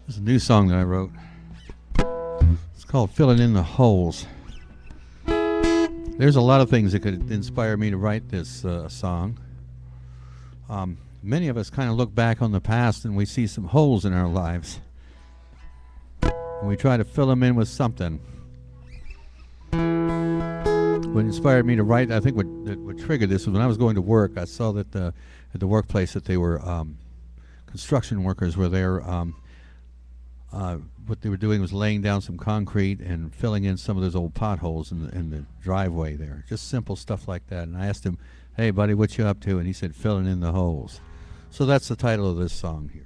It's a new song that I wrote. It's called Filling in the Holes. There's a lot of things that could inspire me to write this song. Many of us kind of look back on the past and we see some holes in our lives. And we try to fill them in with something. What inspired me to write, I think what triggered this was when I was going to work. I saw that at the workplace that they were construction workers were there. What they were doing was laying down some concrete and filling in some of those old potholes in the driveway there. Just simple stuff like that. And I asked him, "Hey, buddy, what you up to?" And he said, "Filling in the holes." So that's the title of this song here.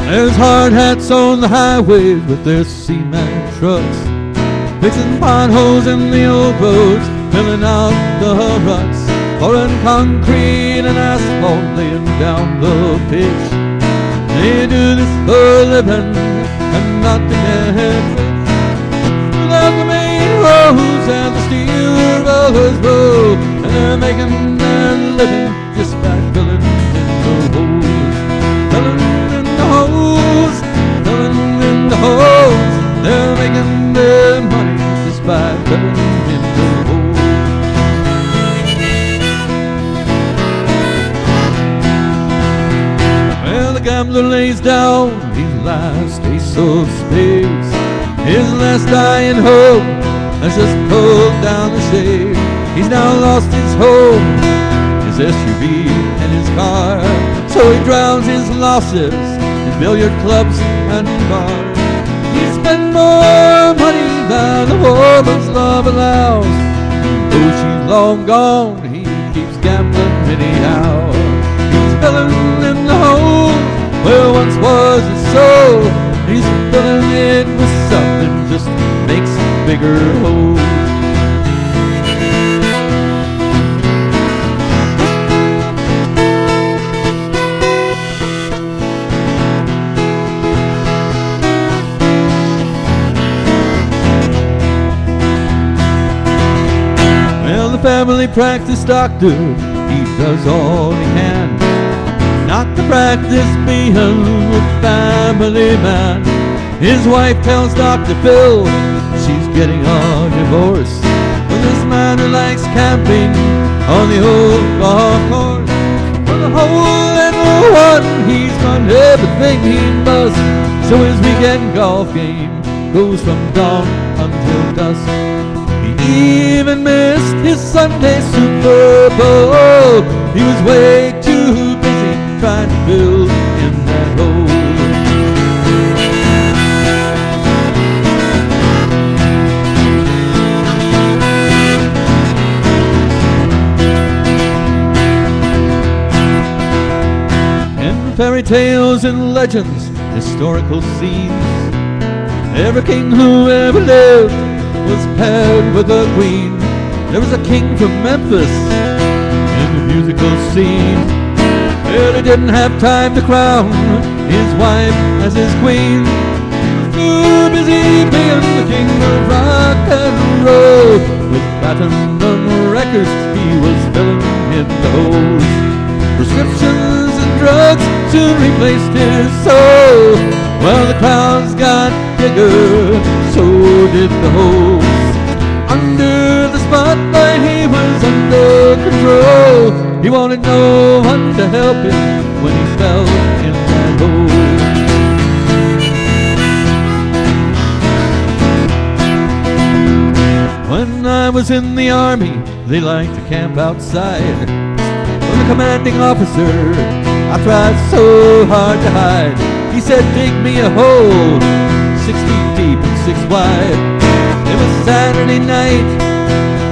There's hard hats on the highways with their cement trucks, fixing potholes in the old roads, filling out the ruts, pouring concrete and asphalt, laying down the pitch. They do this for a living and not to get rich. Without the main roads and the steel rollers roll, and they're making their living just by filling in the holes. Filling in the holes, they're making their money just by filling in the holes. Well, the gambler lays down his last ace of spades, his last dying hope has just pulled down the shade. He's now lost his home, his SUV and his car, so he drowns his losses in billiard clubs and bars. He spent more money than a woman's love allows. Though she's long gone, he keeps gambling anyhow. He's filling in the hole where once was his soul. He's filling it with something just makes bigger holes. Family practice doctor, he does all he can not to practice being a family man. His wife tells Dr. Phil she's getting a divorce, but this man who likes camping on the old golf course. For the hole in the one, he's done everything he must, so his weekend golf game goes from dawn until dusk. He even missed his Sunday Super Bowl. He was way too busy trying to fill in that hole. In fairy tales and legends, historical scenes, every king who ever lived was paired with a queen. There was a king from Memphis in the musical scene, but he didn't have time to crown his wife as his queen. Too busy being the king of rock and roll. With platinum records he was filling in the holes. Prescriptions and drugs soon replaced his soul. Well, the crowds got bigger, so did the holes. Under the spotlight he was under control. He wanted no one to help him when he fell in that hole. When I was in the army, they liked to camp outside. When the commanding officer, I tried so hard to hide. He said, "Dig me a hole 6 feet deep and 6 wide." It was Saturday night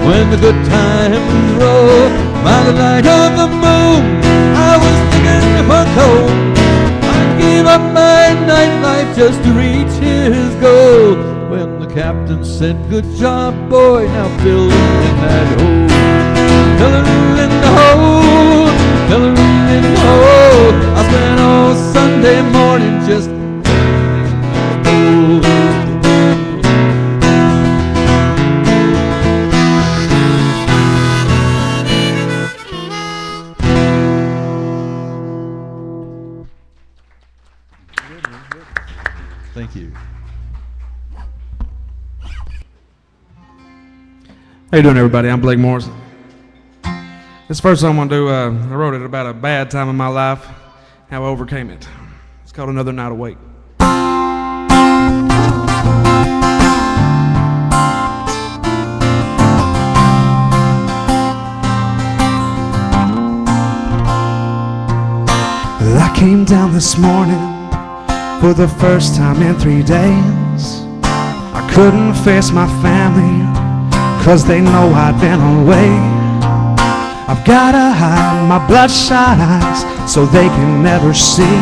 when the good times rolled. By the light of the moon, I was begging for coal. I'd give up my nightlife just to reach his goal. When the captain said, good job, boy, now fill in that hole. Fill in the hole, fill in the hole. I spent all Sunday morning just filling that hole. Thank you. How you doing, everybody? I'm Blake Morrison. This first song I'm going to do, I wrote it about a bad time in my life, how I overcame it. It's called Another Night Awake. I came down this morning for the first time in 3 days. I couldn't face my family, 'cause they know I'd been away. I've gotta hide my bloodshot eyes so they can never see.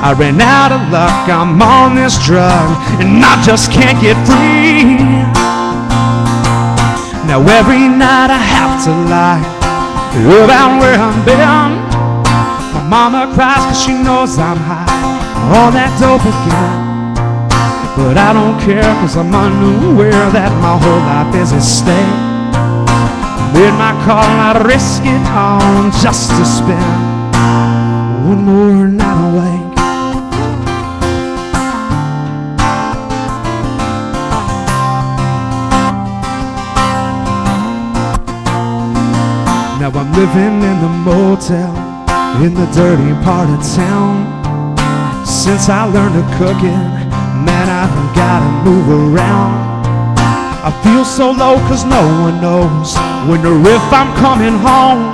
I ran out of luck, I'm on this drug, and I just can't get free. Now every night I have to lie about where I've been. My mama cries 'cause she knows I'm high on that dope again. But I don't care, 'cause I'm unaware that my whole life is at stake. Made my call and I'd risk it all just to spend one more night awake. Now I'm living in the motel in the dirty part of town. Since I learned to cook it, man, I've gotta move around. I feel so low 'cause no one knows when or if I'm coming home.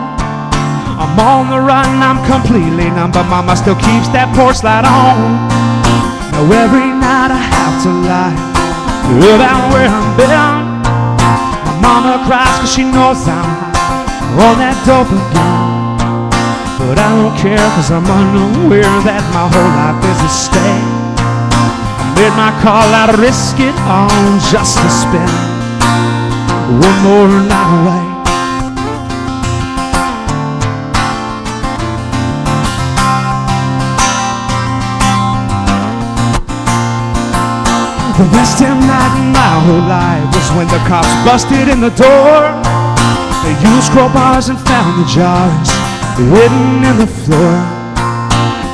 I'm on the run, I'm completely numb, but mama still keeps that porch light on. Now every night I have to lie about where I've been. My mama cries 'cause she knows I'm high on that dope again. But I don't care, 'cause I'm unaware that my whole life is at stake. I made my call, I'd risk it all just to spend one more night away. The best damn night in my whole life was when the cops busted in the door. They used crowbars and found the jars hidden in the floor.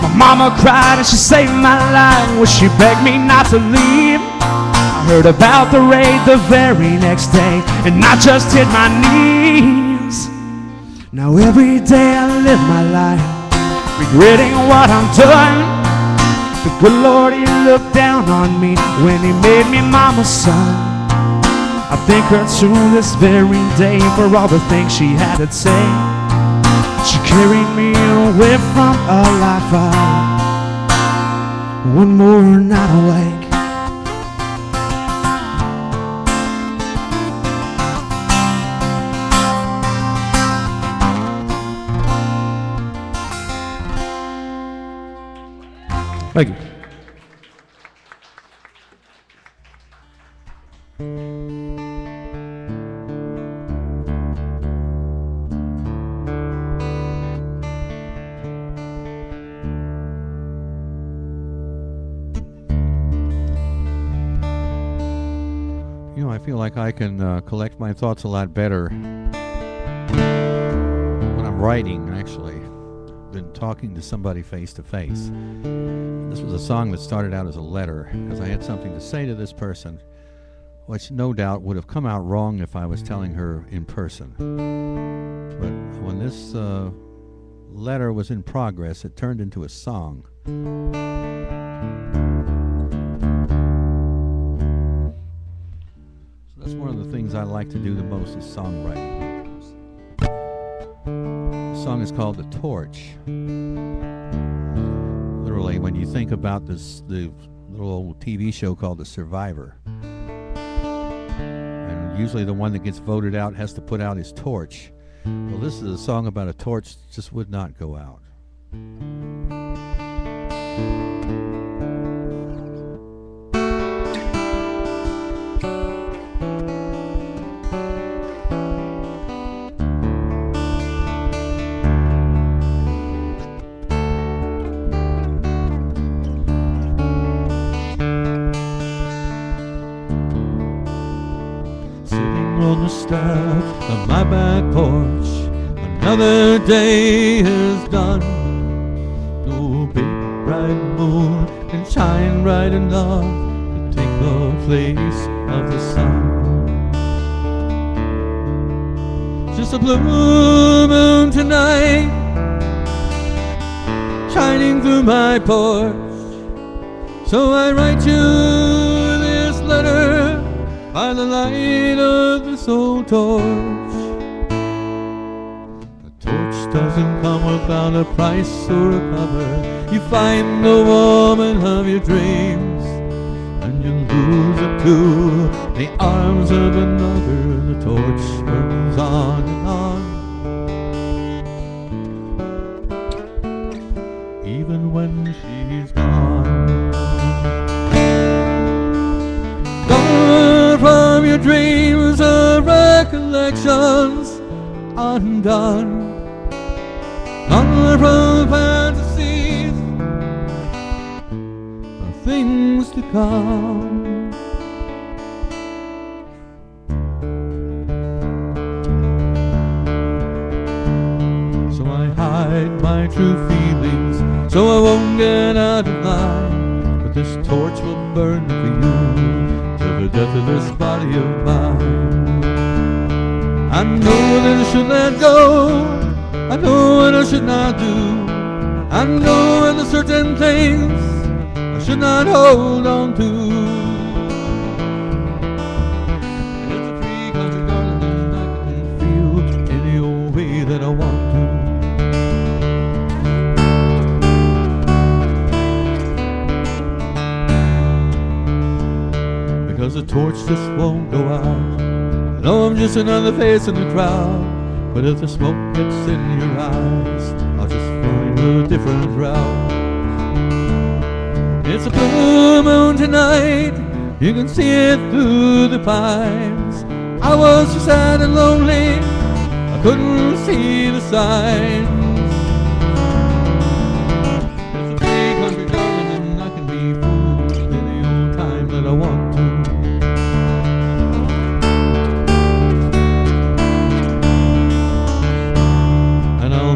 My mama cried and she saved my life when she begged me not to leave. I heard about the raid the very next day, and I just hit my knees. Now every day I live my life regretting what I'm done. The good Lord, He looked down on me when He made me mama's son. I thank her to this very day for all the things she had to say. She carried me away from a life of one more night awake. Thank you. You know, I feel like I can collect my thoughts a lot better when I'm writing, actually, than talking to somebody face to face. This was a song that started out as a letter because I had something to say to this person, which no doubt would have come out wrong if I was telling her in person. But when this letter was in progress, it turned into a song. So that's one of the things I like to do the most is songwriting. The song is called The Torch. Literally, when you think about this, the little old TV show called The Survivor, and usually the one that gets voted out has to put out his torch. Well, this is a song about a torch that just would not go out. On the steps of my back porch, another day is done. No big bright moon can shine bright enough to take the place of the sun. Just a blue moon tonight, shining through my porch. So I write you this letter by the light of this old torch. A torch doesn't come without a price or a cover. You find the woman of your dreams, and you lose her to the arms of another. The torch burns on and on, even when she's gone. From your dreams of recollections undone, gone from fantasies of things to come. So I hide my true feelings so I won't get out of line, but this torch will burn for you the death of this body of mine. I know that I should let go, I know what I should not do, I know that there's certain things I should not hold on to. It's a free country, darling, and I can feel any old way that I want to. Because the torch just won't go out. I know I'm just another face in the crowd, but if the smoke gets in your eyes, I'll just find a different route. It's a blue moon tonight, you can see it through the pines. I was so sad and lonely, I couldn't see the signs. It's a free country, darling, and I can be fooled any old time that I want to.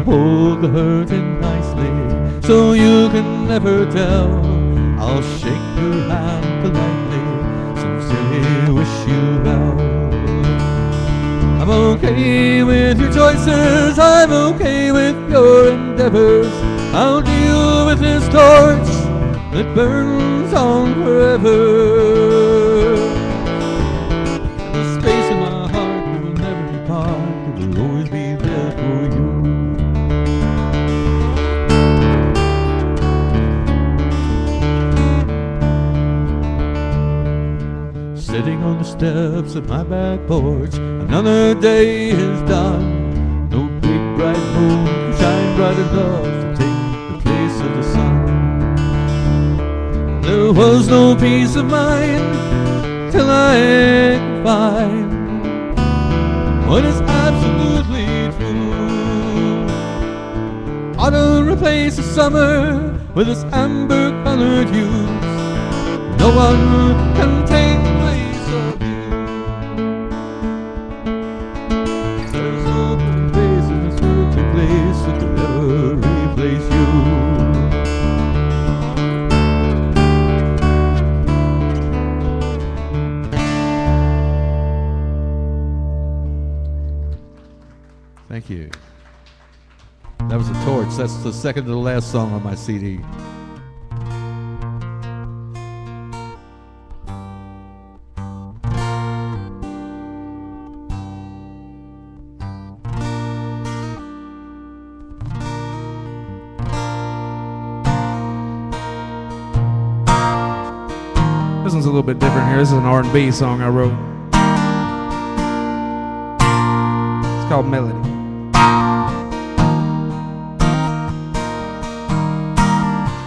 Hold the hurting nicely, so you can never tell. I'll shake your hand politely, sincerely wish you well. I'm okay with your choices, I'm okay with your endeavors. I'll deal with this torch that burns on forever. The space in my heart will never depart, it will always be there for you. Sitting on the steps of my back porch, another day is done. No big bright moon can shine bright enough to take the place of the sun. There was no peace of mind till I could find what is absolutely true. Autumn replaces summer with its amber-colored hues. No one can take the place of you. There's no place in this earthly place that could ever replace you. Thank you. That was The Torch. That's the second to the last song on my CD. This one's a little bit different here. This is an R&B song I wrote. It's called Melody.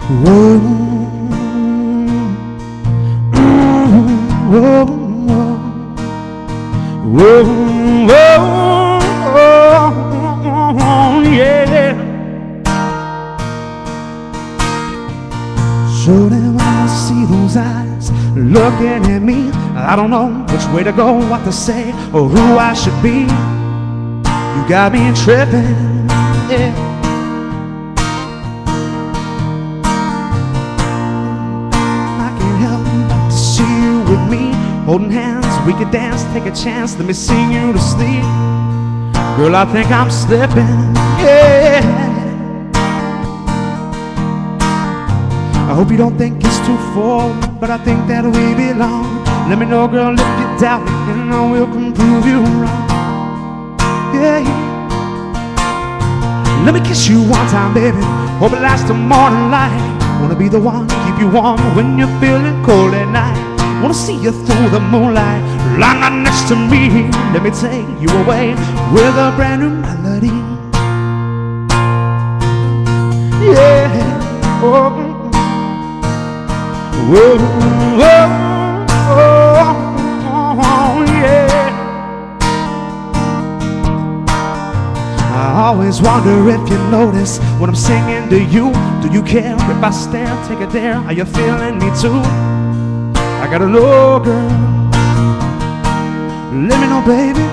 Whoa, whoa, whoa, whoa, yeah. So then when I see those eyes looking at me, I don't know which way to go, what to say, or who I should be. You got me tripping, yeah. I can't help but to see you with me, holding hands, we could dance, take a chance, let me sing you to sleep. Girl, I think I'm slipping, yeah. I hope you don't think it's too forward, but I think that we belong. Let me know, girl, if you doubt me, and I will come prove you wrong. Yeah. Let me kiss you one time, baby. Hope it lasts till morning light. Wanna be the one to keep you warm when you're feeling cold at night. Wanna see you through the moonlight, lying right next to me. Let me take you away with a brand new melody. Yeah. Oh. Whoa, whoa, oh, yeah. I always wonder if you notice when I'm singing to you. Do you care if I stare, take it there? Are you feeling me too? I gotta know, girl. Let me know, baby.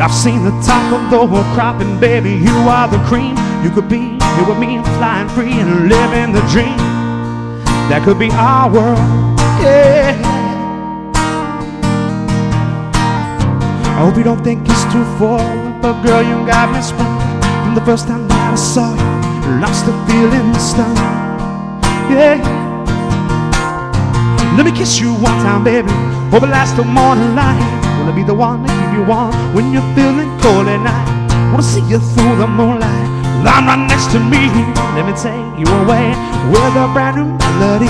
I've seen the top of the whole crop, and baby, you are the cream. You could be here with me, flying free and living the dream. That could be our world, yeah. I hope you don't think it's too forward, but girl, you got me sprung. From the first time that I saw you, lost the feeling stunned, yeah. Let me kiss you one time, baby. Hope it lasts till morning light. Wanna be the one to keep you warm when you're feeling cold at night. Wanna see you through the moonlight, lying right next to me. Let me take you away with a brand new melody.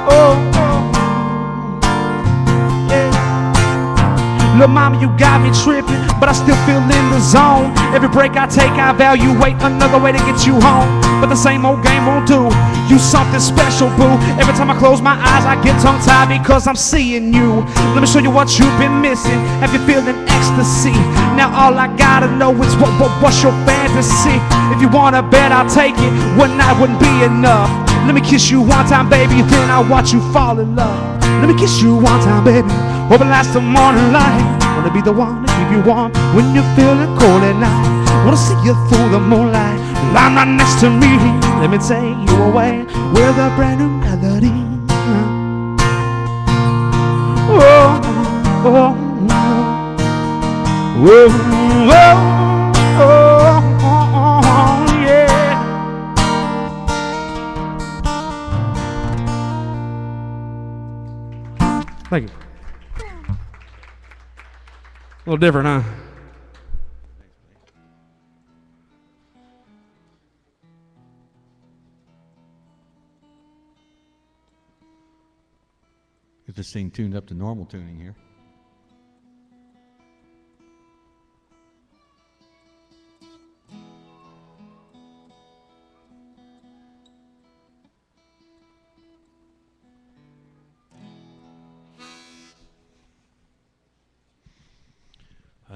Oh, oh, yeah. Look, mama, you got me tripping, but I still feel in the zone. Every break I take, I evaluate another way to get you home. But the same old game won't do. You something special, boo. Every time I close my eyes, I get tongue-tied because I'm seeing you. Let me show you what you've been missing. Have you feeling ecstasy? Now all I gotta know is what's your fantasy? If you wanna bet, I'll take it. One night wouldn't be enough. Let me kiss you one time, baby, then I'll watch you fall in love. Let me kiss you one time, baby. Hope it lasts till morning light. Wanna be the one to keep you warm when you're feeling cold at night. Wanna see you through the moonlight, lying right next to me. Let me take you away with a brand new melody. Oh, oh, oh, oh, oh, oh, yeah. Thank you. A little different, huh? Get this thing tuned up to normal tuning here.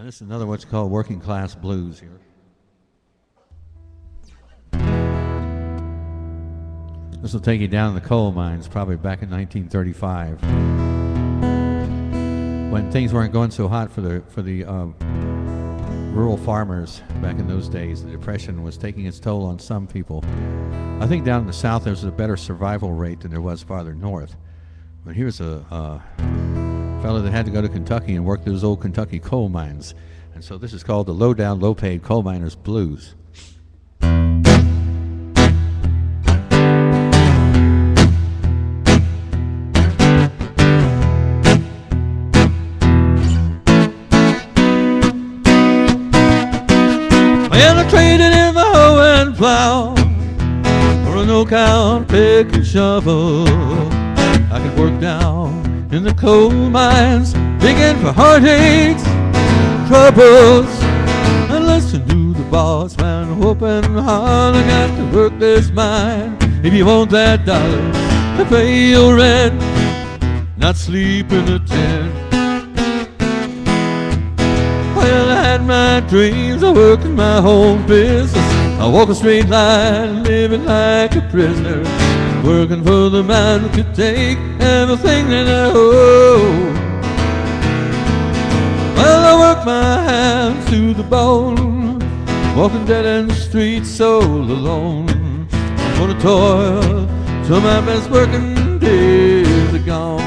This is another what's called working class blues here. This will take you down to the coal mines, probably back in 1935, when things weren't going so hot for the rural farmers back in those days. The Depression was taking its toll on some people. I think down in the South there was a better survival rate than there was farther north. But here's a fellow that had to go to Kentucky and work those old Kentucky coal mines. And so this is called the low-down, low-paid coal miners blues. And I traded in my hoe and plow for a no-count pick and shovel. I could work down in the coal mines, digging for heartaches, troubles, and listen to the boss man whooping hard. I got to work this mine if you want that dollar to pay your rent, not sleep in a tent. Well, I had my dreams of working my own business. I walk a straight line, living like a prisoner, working for the man who could take everything that I owe. Well, I work my hands to the bone, walking dead-end streets so alone. I'm gonna toil till my best working days are gone.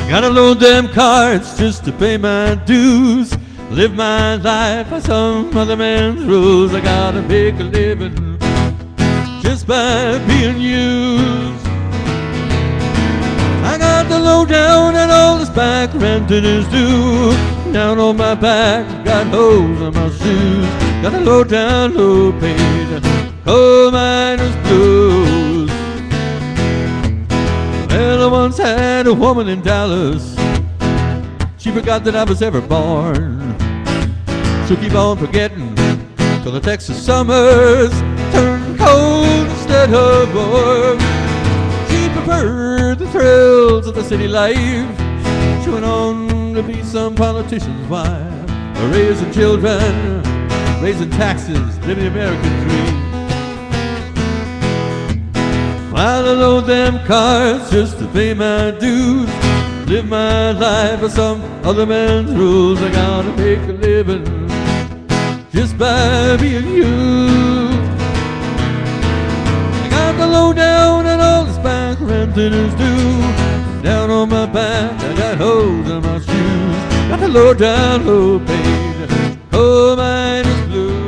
Gotta load them cards just to pay my dues, live my life by some other man's rules. I gotta make a living just by being used. I got the lowdown and all this back renting is due. Down on my back, got holes in my shoes. Got the lowdown, low paid coal miner's blues. Well, I once had a woman in Dallas. She forgot that I was ever born. She'll keep on forgetting till the Texas summers turn cold instead of warm. She preferred the thrills of the city life. She went on to be some politician's wife, raising children, raising taxes, living the American dream. While I load them cars just to pay my dues, live my life by some other man's rules. I gotta make a living just by being you. I got the lowdown and all this back renting is due. Down on my back, I got holes in my shoes. Got the lowdown, low paid coal miner's blues.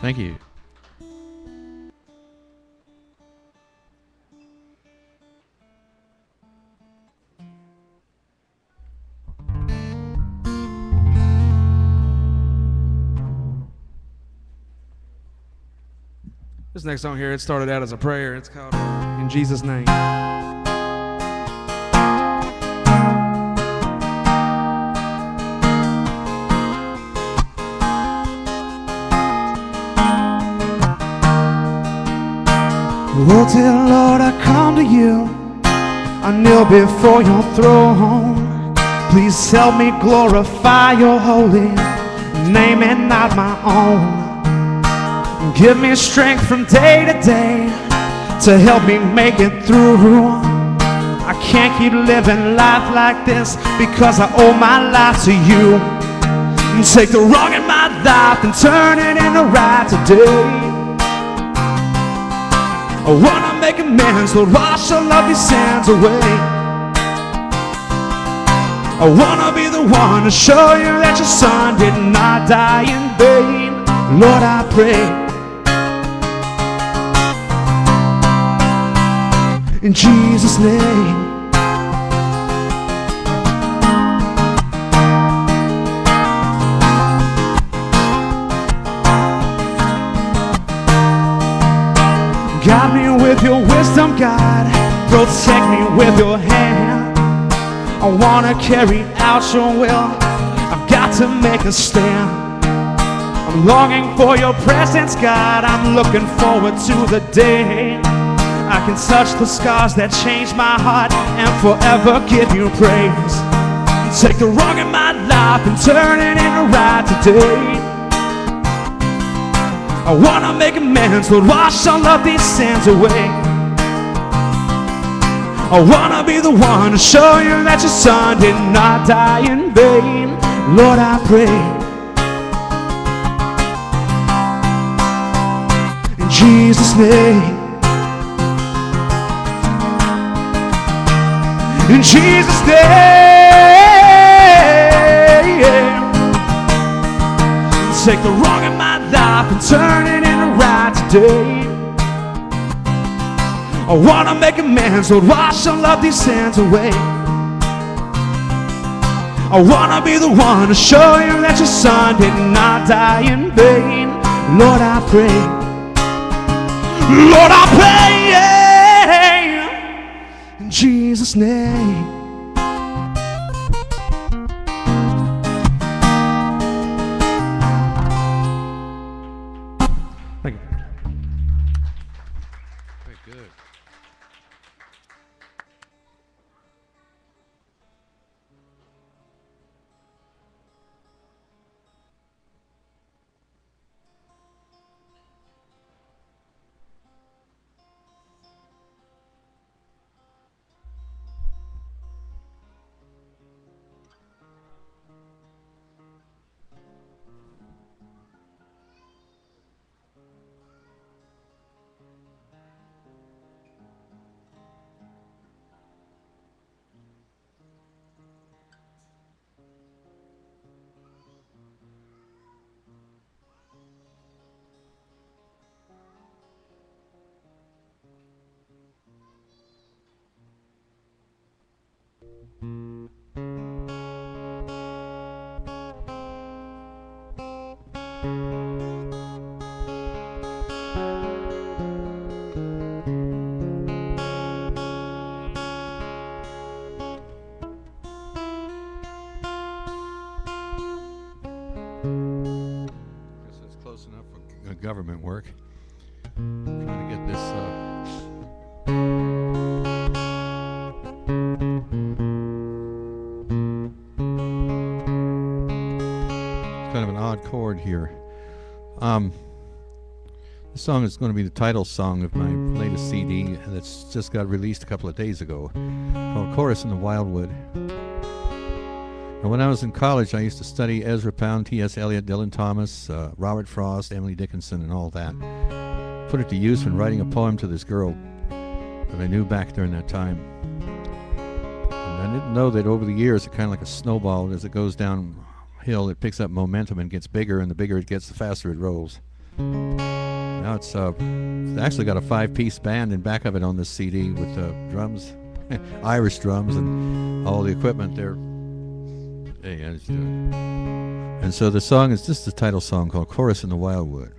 Thank you. This next song here, it started out as a prayer. It's called In Jesus' Name. Oh, dear Lord, I come to you. I kneel before your throne. Please help me glorify your holy name and not my own. Give me strength from day to day to help me make it through. I can't keep living life like this because I owe my life to you. Take the wrong in my life and turn it into right today. I wanna make amends, Lord, wash all of these sins away. I wanna be the one to show you that your son did not die in vain. Lord, I pray in Jesus' name. Guide me with your wisdom, God. Protect me with your hand. I wanna carry out your will. I've got to make a stand. I'm longing for your presence, God. I'm looking forward to the day I can touch the scars that changed my heart and forever give you praise. Take the wrong in my life and turn it into right today. I wanna make amends, Lord, wash all of these sins away. I wanna be the one to show you that your son did not die in vain. Lord, I pray in Jesus' name. In Jesus' name. Take the wrong in my life and turn it into right today. I wanna make amends, Lord, wash all of these sins away. I wanna be the one to show you that your son did not die in vain. Lord, I pray. Lord, I pray in Jesus' name. Thank you. Very good. Guess that's close enough for government work. Trying to get this. It's kind of an odd chord here. This song is going to be the title song of my latest CD that's just got released a couple of days ago, called Chorus in the Wildwood. And when I was in college, I used to study Ezra Pound, T.S. Eliot, Dylan Thomas, Robert Frost, Emily Dickinson, and all that. Put it to use when writing a poem to this girl that I knew back during that time. And I didn't know that over the years, it's kind of like a snowball. As it goes downhill, it picks up momentum and gets bigger, and the bigger it gets, the faster it rolls. Now it's actually got a 5-piece band in back of it on this CD with drums, Irish drums, and all the equipment there. And so the song is just the title song called Chorus in the Wildwood.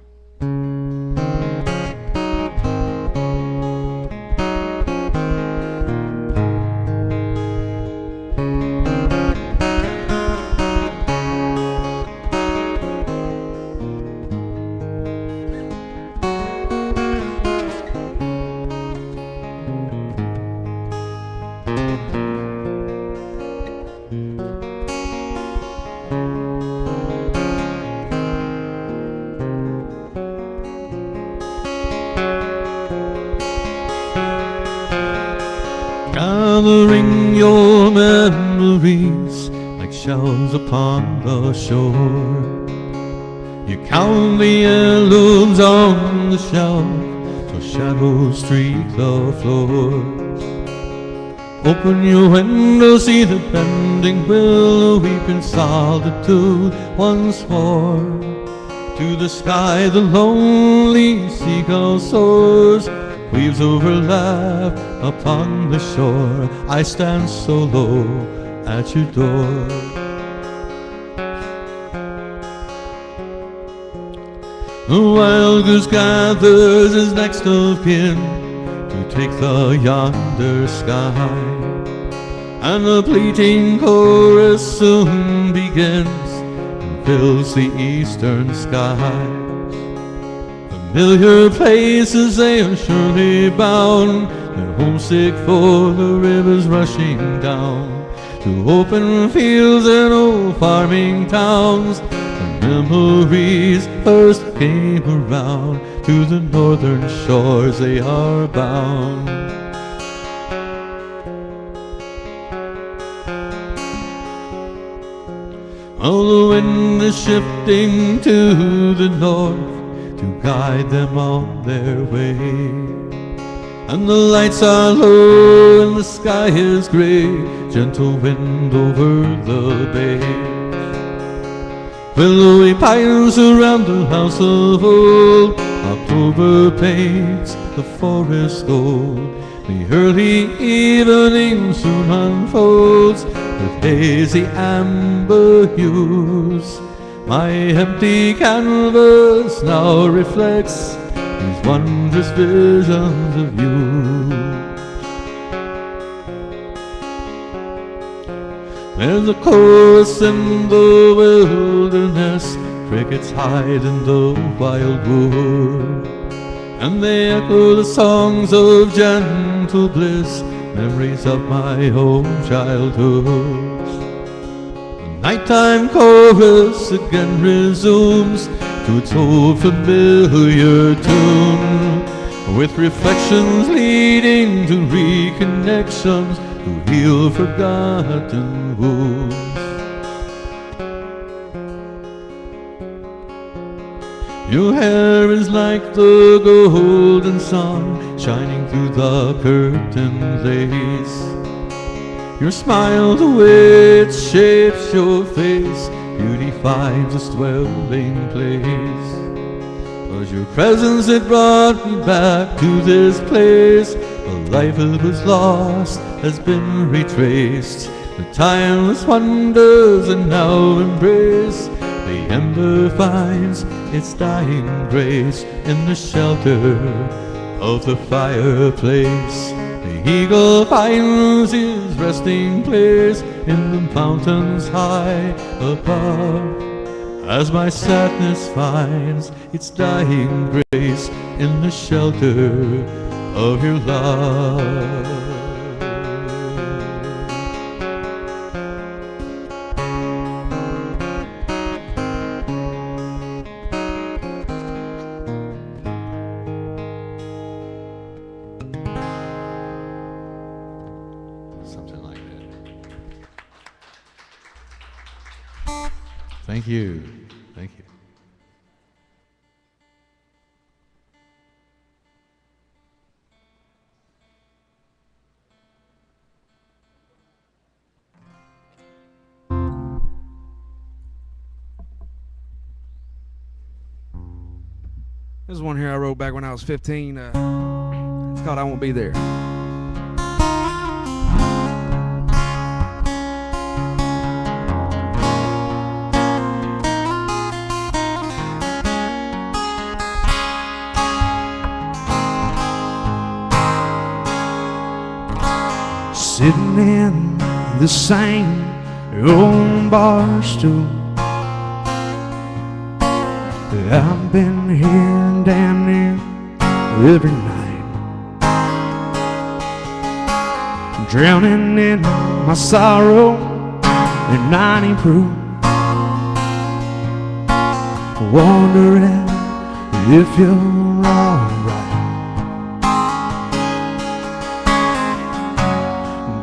Gathering your memories like shells upon the shore. You count the heirlooms on the shelf till shadows streak the floors. Open your window, see the bending willow weep in solitude once more. To the sky the lonely seagull soars, waves overlap upon the shore. I stand so low at your door. The wild goose gathers his next of kin to take the yonder sky, and the bleating chorus soon begins and fills the eastern skies. Familiar places they are surely bound, they're homesick for the rivers rushing down. to open fields and old farming towns. The memories first came around, to the northern shores they are bound. Oh, the wind is shifting to the north to guide them on their way, and the lights are low and the sky is gray, gentle wind over the bay. Willowy pines surround the house of old, October paints the forest gold. The early evening soon unfolds with hazy amber hues. My empty canvas now reflects these wondrous visions of you. There's a chorus in the wilderness, crickets hide in the wildwood, and they echo the songs of gentle bliss, memories of my own childhood. Nighttime chorus again resumes to its old familiar tune, with reflections leading to reconnections to heal forgotten wounds. Your hair is like the golden sun shining through the curtain lace. Your smile, the way it shapes your face, beauty finds its dwelling place. 'Twas your presence that brought me back to this place. A life that was lost has been retraced. The timeless wonders are now embraced. The ember finds its dying grace in the shelter of the fireplace. The eagle finds his resting place in the mountains high above, as my sadness finds its dying grace in the shelter of your love. Thank you. Thank you. This is one here I wrote back when I was 15. It's called I Won't Be There. Sitting in the same old bar stool, I've been here damn near every night, drowning in my sorrow and 90 proof, wondering if you're alright.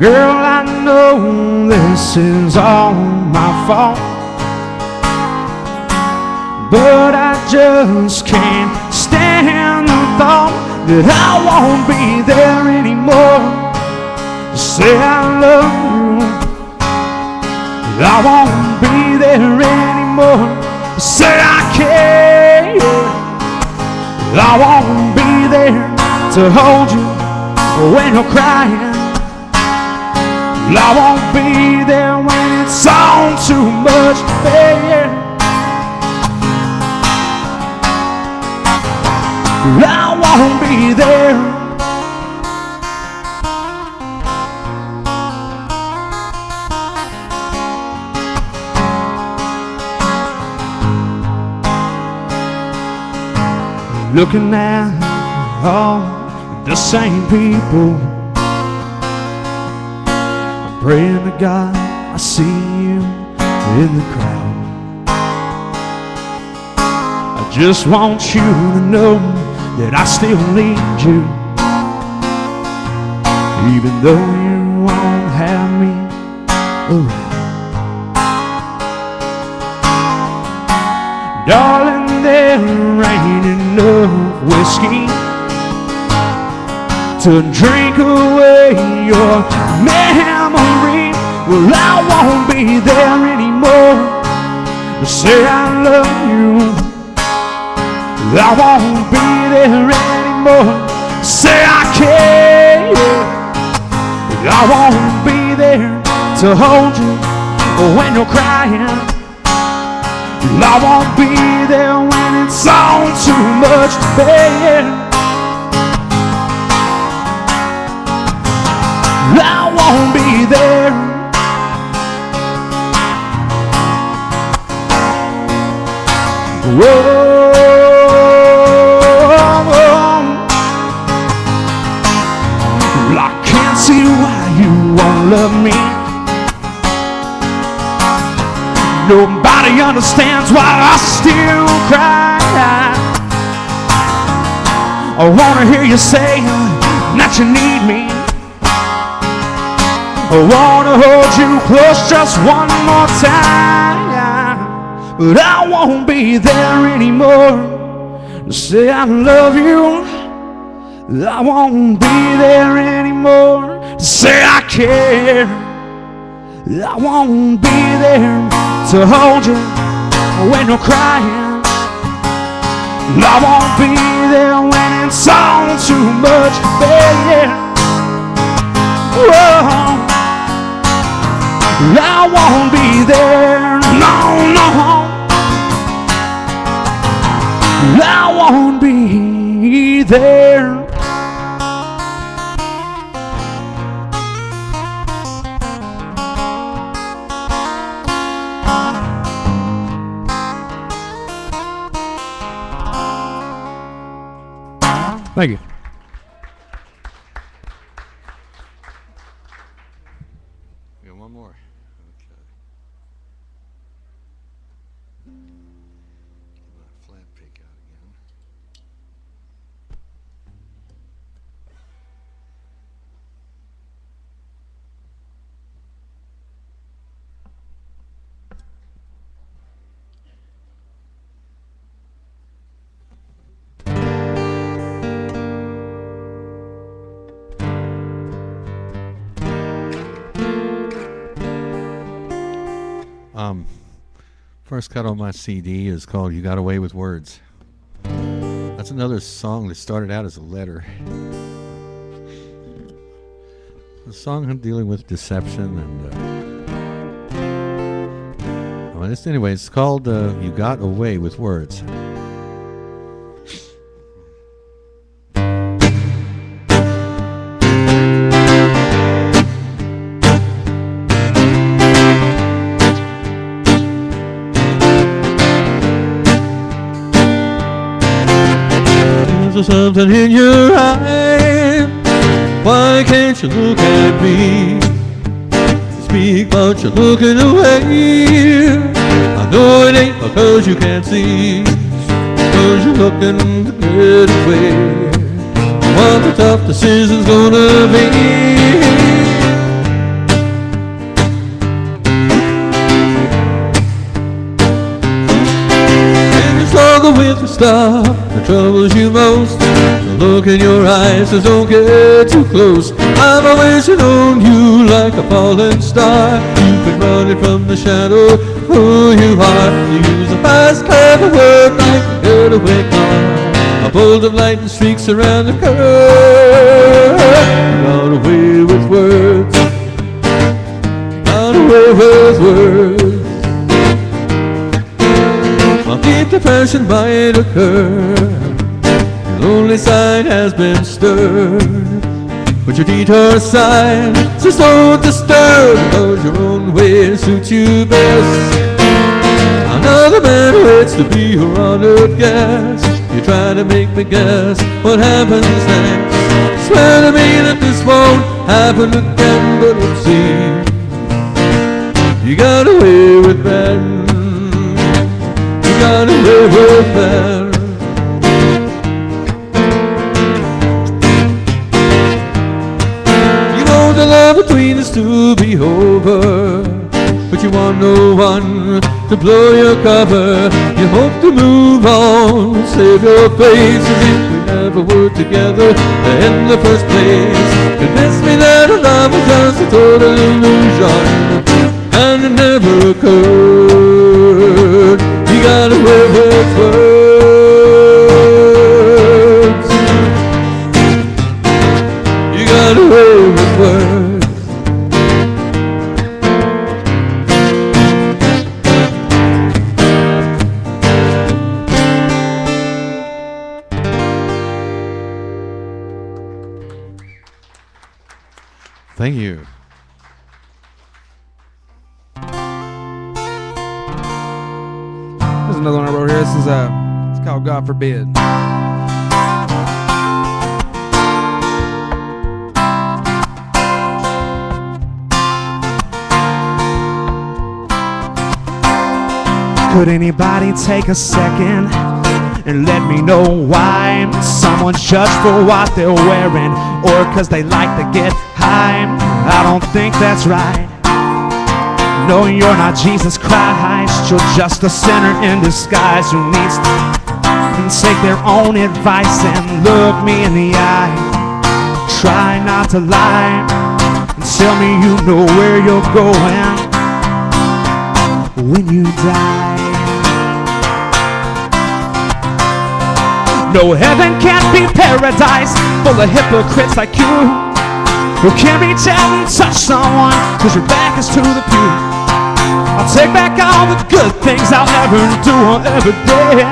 Girl, I know this is all my fault, but I just can't stand the thought that I won't be there anymore to say I love you. I won't be there anymore to say I care. I won't be there to hold you when you're crying. I won't be there when it's all too much to bear. I won't be there. Looking at all the same people, praying to God see you in the crowd. I just want you to know that I still need you, even though you won't have me around. Darling, there ain't enough whiskey to drink away your memory. Well, I won't be there anymore to say I love you. I won't be there anymore to say I care. I won't be there to hold you when you're crying. I won't be there when it's all too much to bear. I won't be there. Whoa, I can't see why you won't love me. Nobody understands why I still cry. I wanna hear you say that you need me. I wanna hold you close just one more time, but I won't be there anymore to say I love you. I won't be there anymore to say I care. I won't be there to hold you when you're crying. I won't be there when it's all too much to bear. Whoa. I won't be there, no, no. I won't be there. Thank you. We got one more. Okay. Get my flat pick out again. First cut on my CD is called You Got Away with Words. That's another song that started out as a letter. A song dealing with deception and anyway, it's called You Got Away with Words. There's something in your eye. Why can't you look at me? Speak, but you're looking away. I know it ain't because you can't see, because you're looking to get away. What the tough decision's gonna be. With the stuff that troubles you most, the look in your eyes says don't get too close. I'm always on you like a falling star. You've been running from the shadow of who you are. You use a fast, clever word like a getaway car. A bolt of lightning streaks around the curve. You got away with words. You got away with words. Deep depression might occur. Your lonely side has been stirred. Put your detour aside, just don't disturb, because your own way suits you best. Another man waits to be your honored guest. You try to make me guess what happens next. Swear to me that this won't happen again, but it seems You got away with that. You got away with that. You want the love between us to be over, but you want no one to blow your cover. You hope to move on, save your face as if we never were together in the first place. Convince me that our love was just a total illusion, and it never occurred. You got away with words. You got away with words. Thank you. There's another one I wrote here. This is it's called God Forbid. Could anybody take a second and let me know why someone's judged for what they're wearing or because they like to get high? I don't think that's right. No, you're not Jesus Christ. You're just a sinner in disguise who needs to take their own advice and look me in the eye. Try not to lie and tell me you know where you're going when you die. No, heaven can't be paradise full of hypocrites like you who can't reach out and touch someone cause your back is to the pew. I'll take back all the good things I'll ever do or ever did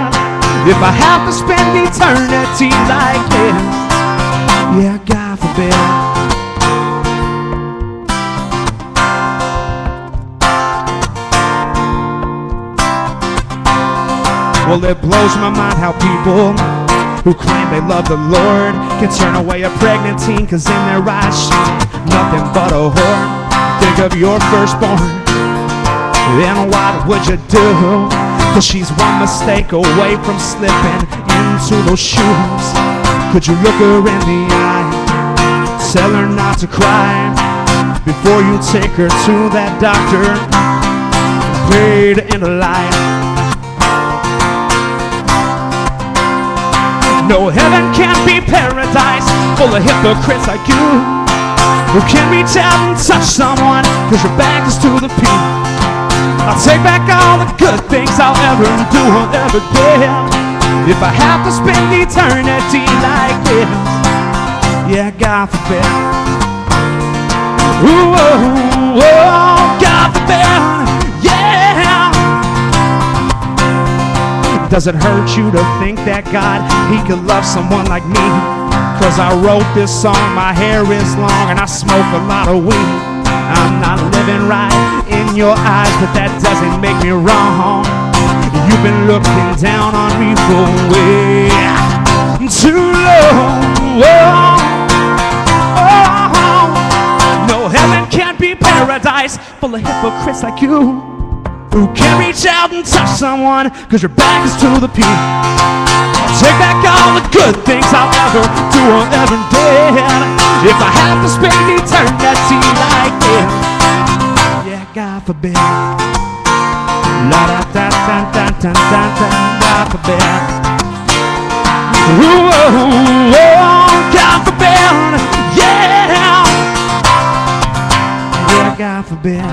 if I have to spend eternity like this. Yeah, God forbid. Well, it blows my mind how people who claim they love the Lord can turn away a pregnant teen cause in their eyes she's nothing but a whore. Think of your firstborn, and what would you do? Cause she's one mistake away from slipping into those shoes. Could you look her in the eye, tell her not to cry before you take her to that doctor and pray to end her life? No, heaven can't be paradise full of hypocrites like you who can't reach out and touch someone cause your back is to the pew. I'll take back all the good things I'll ever do or ever did if I have to spend eternity like this. Yeah, God forbid. Ooh, oh, oh, God forbid. Yeah. Does it hurt you to think that God, he could love someone like me? Cause I wrote this song, my hair is long and I smoke a lot of weed. I'm not living right in your eyes, but that doesn't make me wrong. You've been looking down on me for way too long. No, heaven can't be paradise full of hypocrites like you who can't reach out and touch someone cause your back is to the pew. I'll take back all the good things I'll ever do or ever did if I have to spend eternity like this. Yeah, God forbid. La da da da da da da da. God forbid. Ooh, oh, oh, God forbid. Yeah. Yeah, God forbid.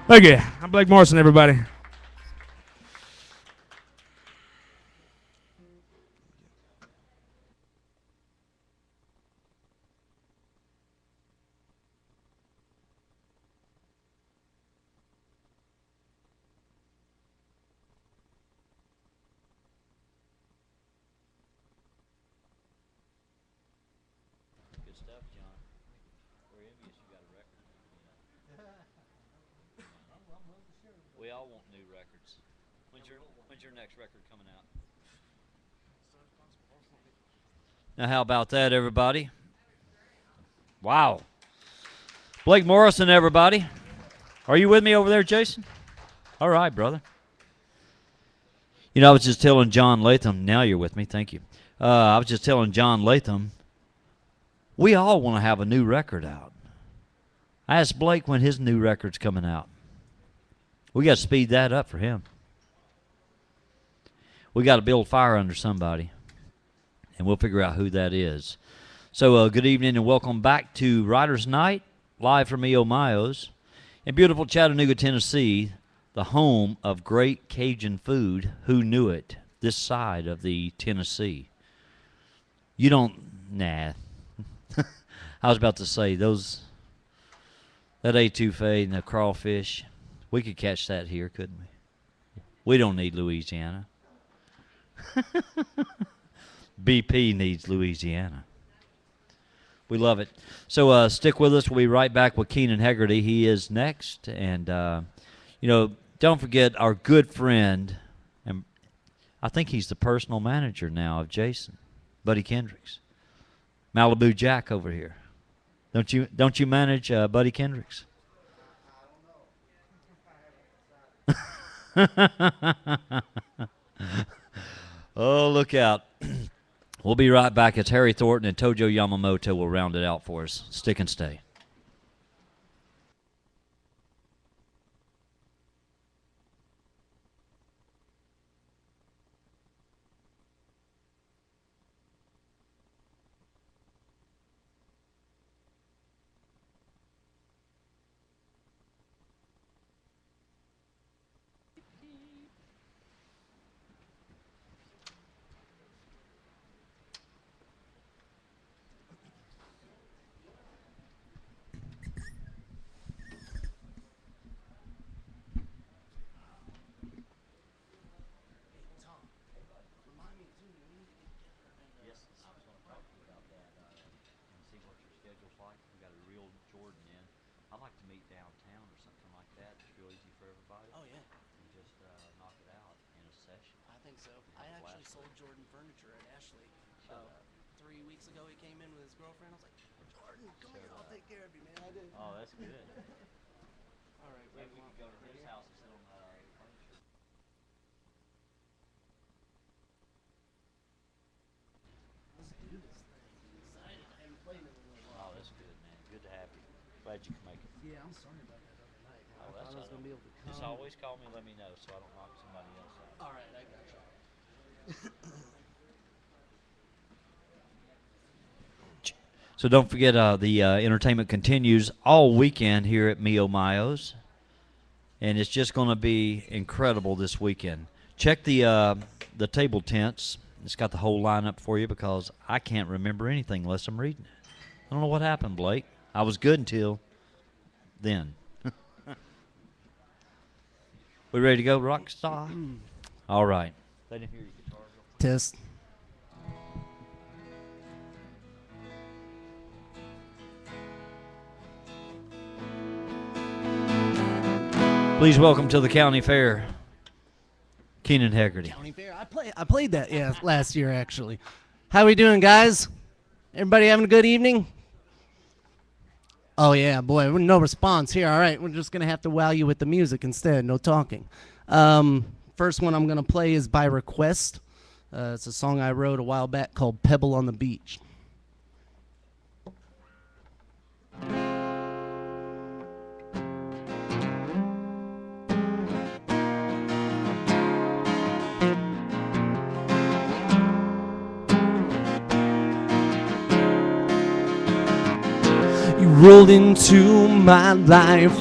Okay, I'm Blake Morrison, everybody. Good stuff, John. We're envious you got a record. We all want new records. When's your next record coming out? Now, how about that, everybody? Wow. Blake Morrison, everybody. Are you with me over there, Jason? All right, brother. You know, I was just telling John Latham. Now you're with me. Thank you. I was just telling John Latham, we all want to have a new record out. I asked Blake when his new record's coming out. We got to speed that up for him. We got to build fire under somebody, and we'll figure out who that is. So good evening and welcome back to Riders Night, live from E.O. Mayo's in beautiful Chattanooga, Tennessee, the home of great Cajun food. Who knew it? This side of the Tennessee. You don't, nah. I was about to say, that etouffee and the crawfish, we could catch that here, couldn't we? We don't need Louisiana. BP needs Louisiana. We love it. So stick with us. We'll be right back with Keenan Hegarty. He is next. And, don't forget our good friend, and I think he's the personal manager now of Jason, Buddy Kendricks. Malibu Jack over here. Don't you manage Buddy Kendricks? Oh, look out. We'll be right back. It's Harry Thornton and Tojo Yamamoto will round it out for us. Stick and stay. Glad you could make it. Yeah, I'm sorry about that other night. Oh, I was going to be able to come. Just always call me and let me know so I don't knock somebody else out. All right, I got you. So don't forget the entertainment continues all weekend here at Mio Mayo's. And it's just going to be incredible this weekend. Check the table tents. It's got the whole lineup for you because I can't remember anything unless I'm reading it. I don't know what happened, Blake. I was good until then. We ready to go, Rockstar? All right. Let him hear your guitar. Test. Please welcome to the county fair, Keenan Hegarty. County Fair. I played that last year actually. How we doing, guys? Everybody having a good evening? Oh yeah, boy, no response here. All right, we're just gonna have to wow you with the music instead. No talking. First one I'm gonna play is by request. It's a song I wrote a while back called "Pebble on the Beach." Rolled into my life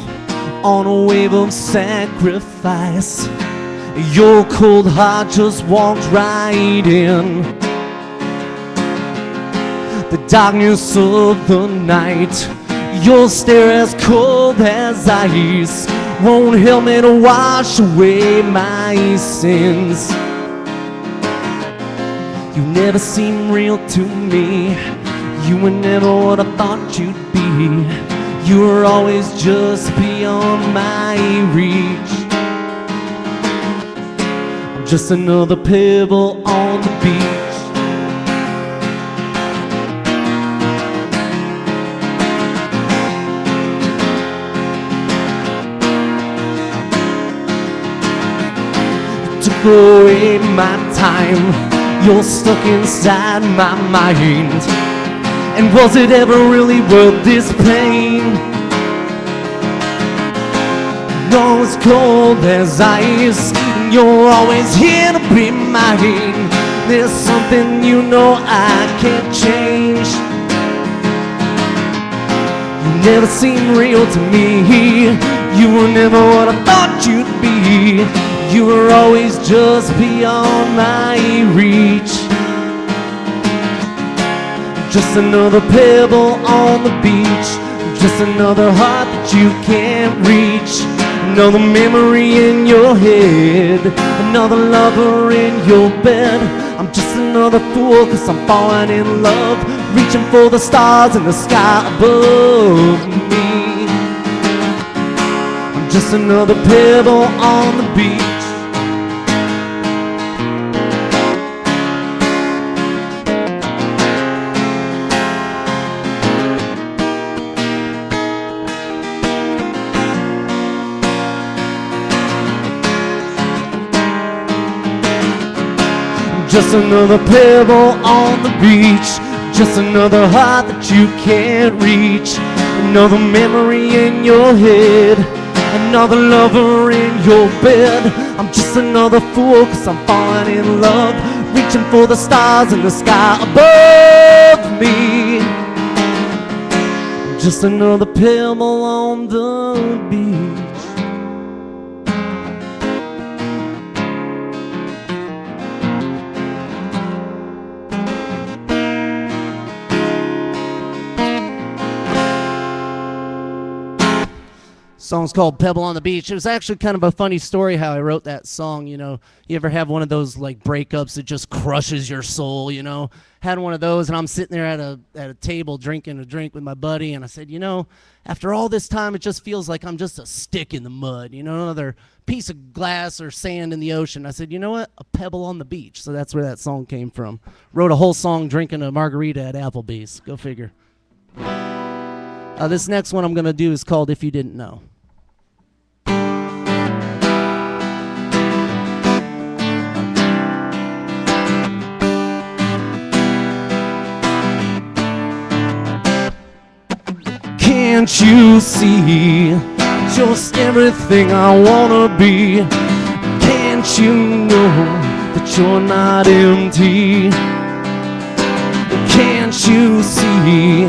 on a wave of sacrifice. Your cold heart just walked right in. The darkness of the night, your stare as cold as ice, won't help me to wash away my sins. You never seem real to me. You were never what I thought you'd be. You were always just beyond my reach. I'm just another pebble on the beach. take away my time. You're stuck inside my mind. And was it ever really worth this pain? You're as cold as ice, and you're always here to be mine. There's something you know I can't change. You never seemed real to me. You were never what I thought you'd be. You were always just beyond my reach. Just another pebble on the beach. Just another heart that you can't reach. Another memory in your head. Another lover in your bed. I'm just another fool cause I'm falling in love. Reaching for the stars in the sky above me. I'm just another pebble on the beach. Just another pebble on the beach. Just another heart that you can't reach. Another memory in your head. Another lover in your bed. I'm just another fool cause I'm falling in love. Reaching for the stars in the sky above me. Just another pebble on the beach. Song's called Pebble on the Beach. It was actually kind of a funny story how I wrote that song, you know. You ever have one of those like breakups that just crushes your soul, you know? Had one of those, and I'm sitting there at a table drinking a drink with my buddy, and I said, you know, after all this time, it just feels like I'm just a stick in the mud, you know, another piece of glass or sand in the ocean. I said, you know what? A pebble on the beach. So that's where that song came from. Wrote a whole song drinking a margarita at Applebee's. Go figure. This next one I'm going to do is called If You Didn't Know. Can't you see just everything I wanna be? Can't you know that you're not empty? Can't you see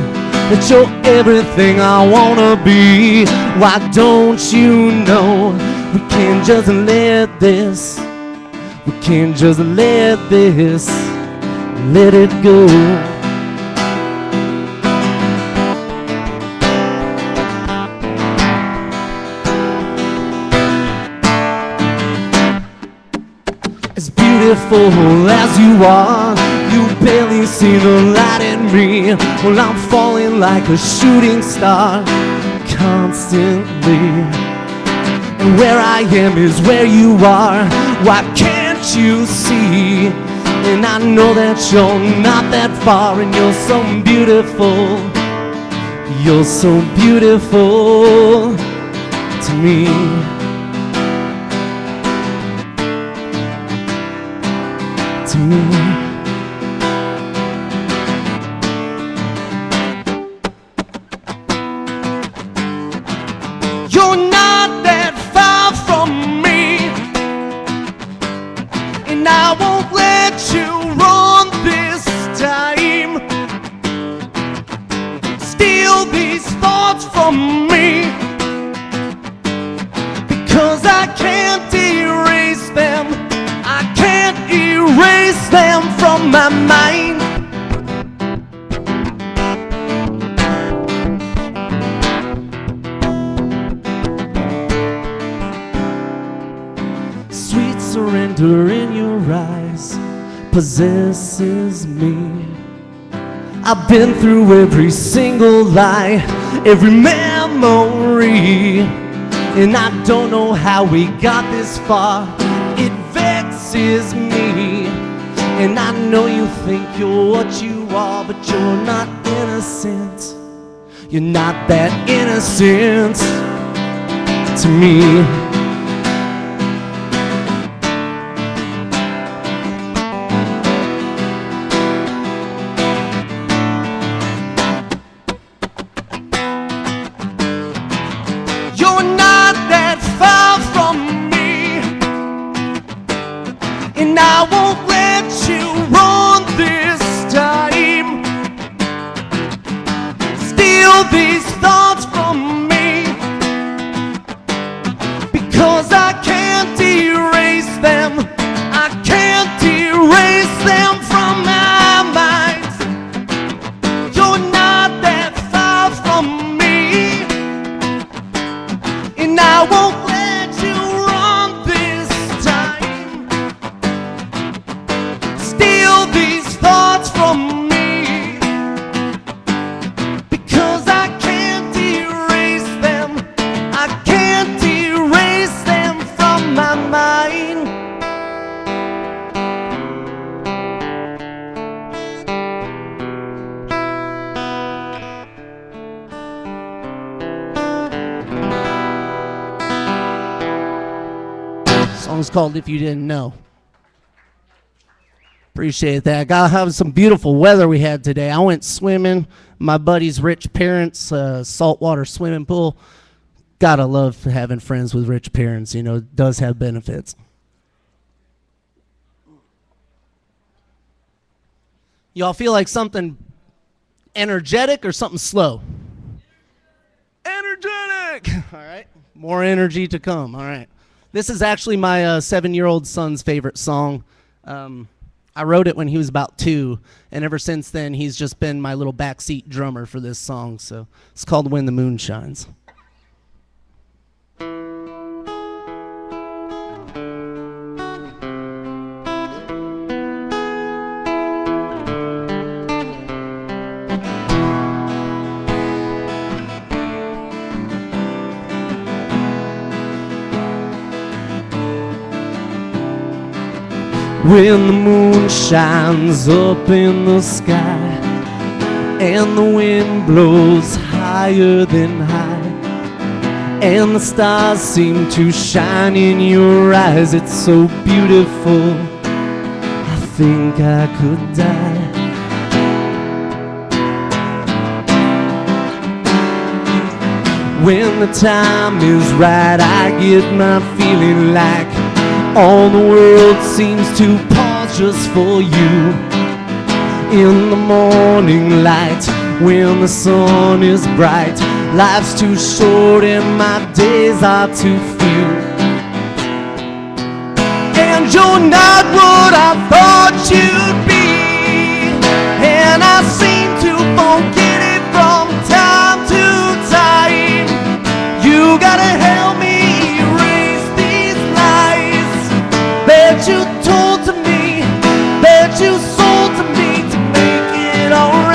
that you're everything I wanna be? Why don't you know we can't just let this, we can't just let this, let it go. As beautiful as you are, you barely see the light in me. Well, I'm falling like a shooting star constantly. And where I am is where you are. Why can't you see? And I know that you're not that far. And you're so beautiful. You're so beautiful to me. To me. You're not that far from me, and I won't let you run this time. Steal these thoughts from me, because I can't erase them. I can't erase them from my mind. Sweet surrender in your eyes possesses me. I've been through every single lie, every memory, and I don't know how we got this far. It vexes me, and I know you think you're what you are, but you're not innocent. You're not that innocent to me. these thoughts from me, because I can't erase them. I can't erase them from my mind. You're not that far from me, and I won't let you run this time. Steal these thoughts from me, because I can't erase them. I can't erase them from my mind. Song's called If You Didn't Know. Appreciate that. Gotta have some beautiful weather we had today. I went swimming. My buddy's rich parents, saltwater swimming pool. Gotta love having friends with rich parents. You know, it does have benefits. Y'all feel like something energetic or something slow? Energetic! All right. More energy to come. All right. This is actually my 7-year-old son's favorite song. I wrote it when he was about 2, and ever since then, he's just been my little backseat drummer for this song. So it's called When the Moon Shines. When the moon shines up in the sky and the wind blows higher than high, and the stars seem to shine in your eyes, it's so beautiful, I think I could die. When the time is right, I get my feeling like all the world seems to pause just for you. In the morning light, when the sun is bright, life's too short and my days are too few. And you're not what I thought you'd be, and I seem to forget it from time to time. You gotta help me erase these lies that you told to me, that you sold to me to make it alright.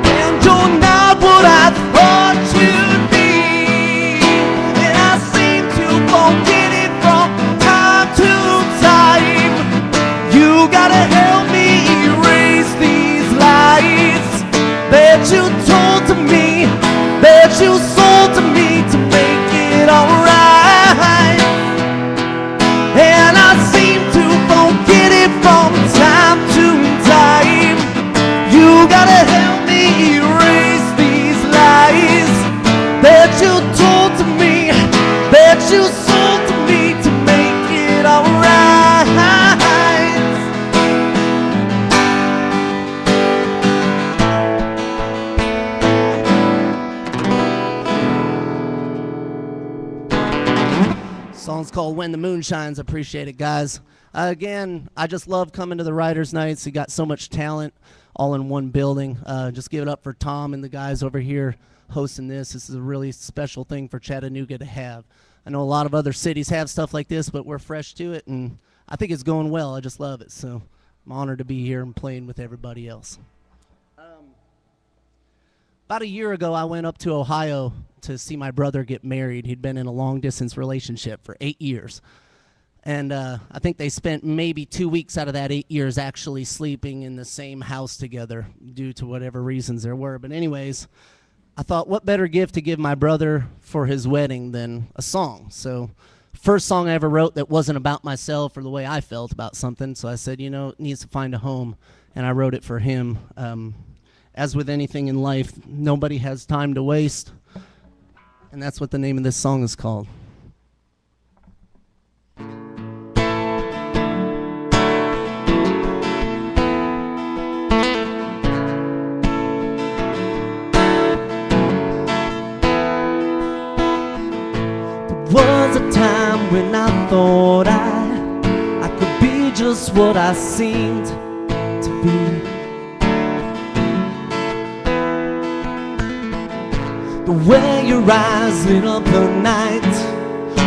And you're not what I thought you'd be, and I seem to forget it from time to time. You gotta help me erase these lies that you told to me, that you sold to me to make it alright. And I seem to forget it from time to time. You gotta help me erase these lies that you told to me, that you sold to me to make it alright. Song's called When the Moon Shines. Appreciate it, guys. Again, I just love coming to the Writers' Nights. You got so much talent all in one building. Just give it up for Tom and the guys over here hosting this. This is a really special thing for Chattanooga to have. I know a lot of other cities have stuff like this, but we're fresh to it, and I think it's going well. I just love it. So I'm honored to be here and playing with everybody else. About a year ago, I went up to Ohio to see my brother get married. He'd been in a long-distance relationship for 8 years. And I think they spent maybe 2 weeks out of that 8 years actually sleeping in the same house together due to whatever reasons there were. But anyways, I thought, what better gift to give my brother for his wedding than a song? So first song I ever wrote that wasn't about myself or the way I felt about something. So I said, you know, it needs to find a home. And I wrote it for him. As with anything in life, nobody has time to waste. And that's what the name of this song is called. There was a time when I thought I could be just what I seemed to be. The way your eyes lit up the night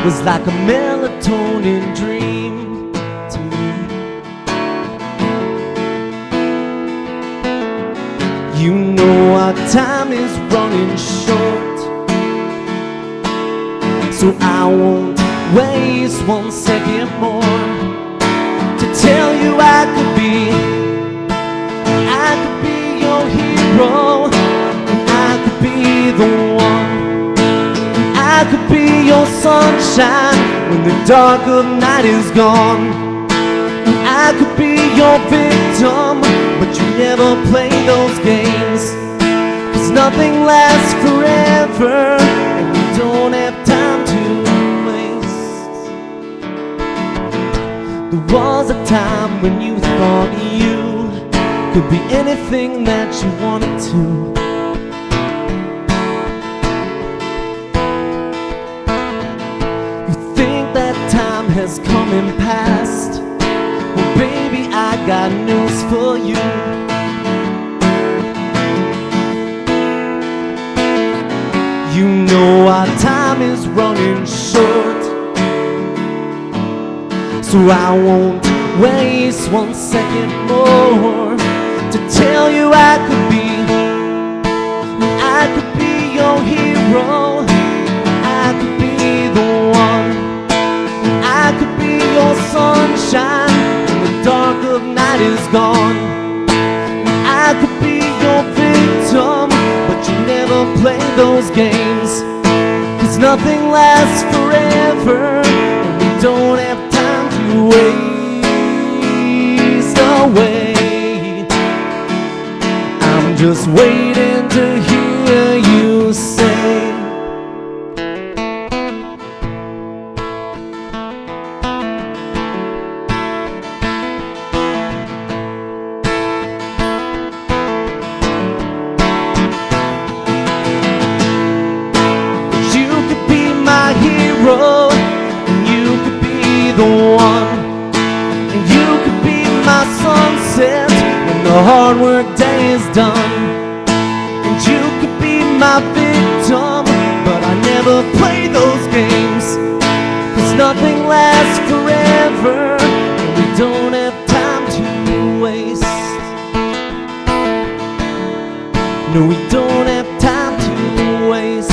was like a melatonin dream to me. You know our time is running short, so I won't waste 1 second more to tell you I could be your hero, and I could be the one, and I could be your sunshine when the dark of night is gone, and I could be your victim, but you never play those games, 'cause nothing lasts forever, and we don't have time to waste. There was a time when you thought you could be anything that you wanted to. You think that time has come and passed? Well, baby, I got news for you. You know our time is running short, so I won't waste 1 second more to tell you I could be your hero, I could be the one, I could be your sunshine when the dark of night is gone, I could be your victim, but you never play those games, 'cause nothing lasts forever, and we don't have time to waste away. I'm just waiting to hear you say, you could be my hero, and you could be the one, and you could be my sunset when the hard work day is done, and you could be my victim, but I never play those games, 'cause nothing lasts forever, and we don't have time to waste. No, we don't have time to waste.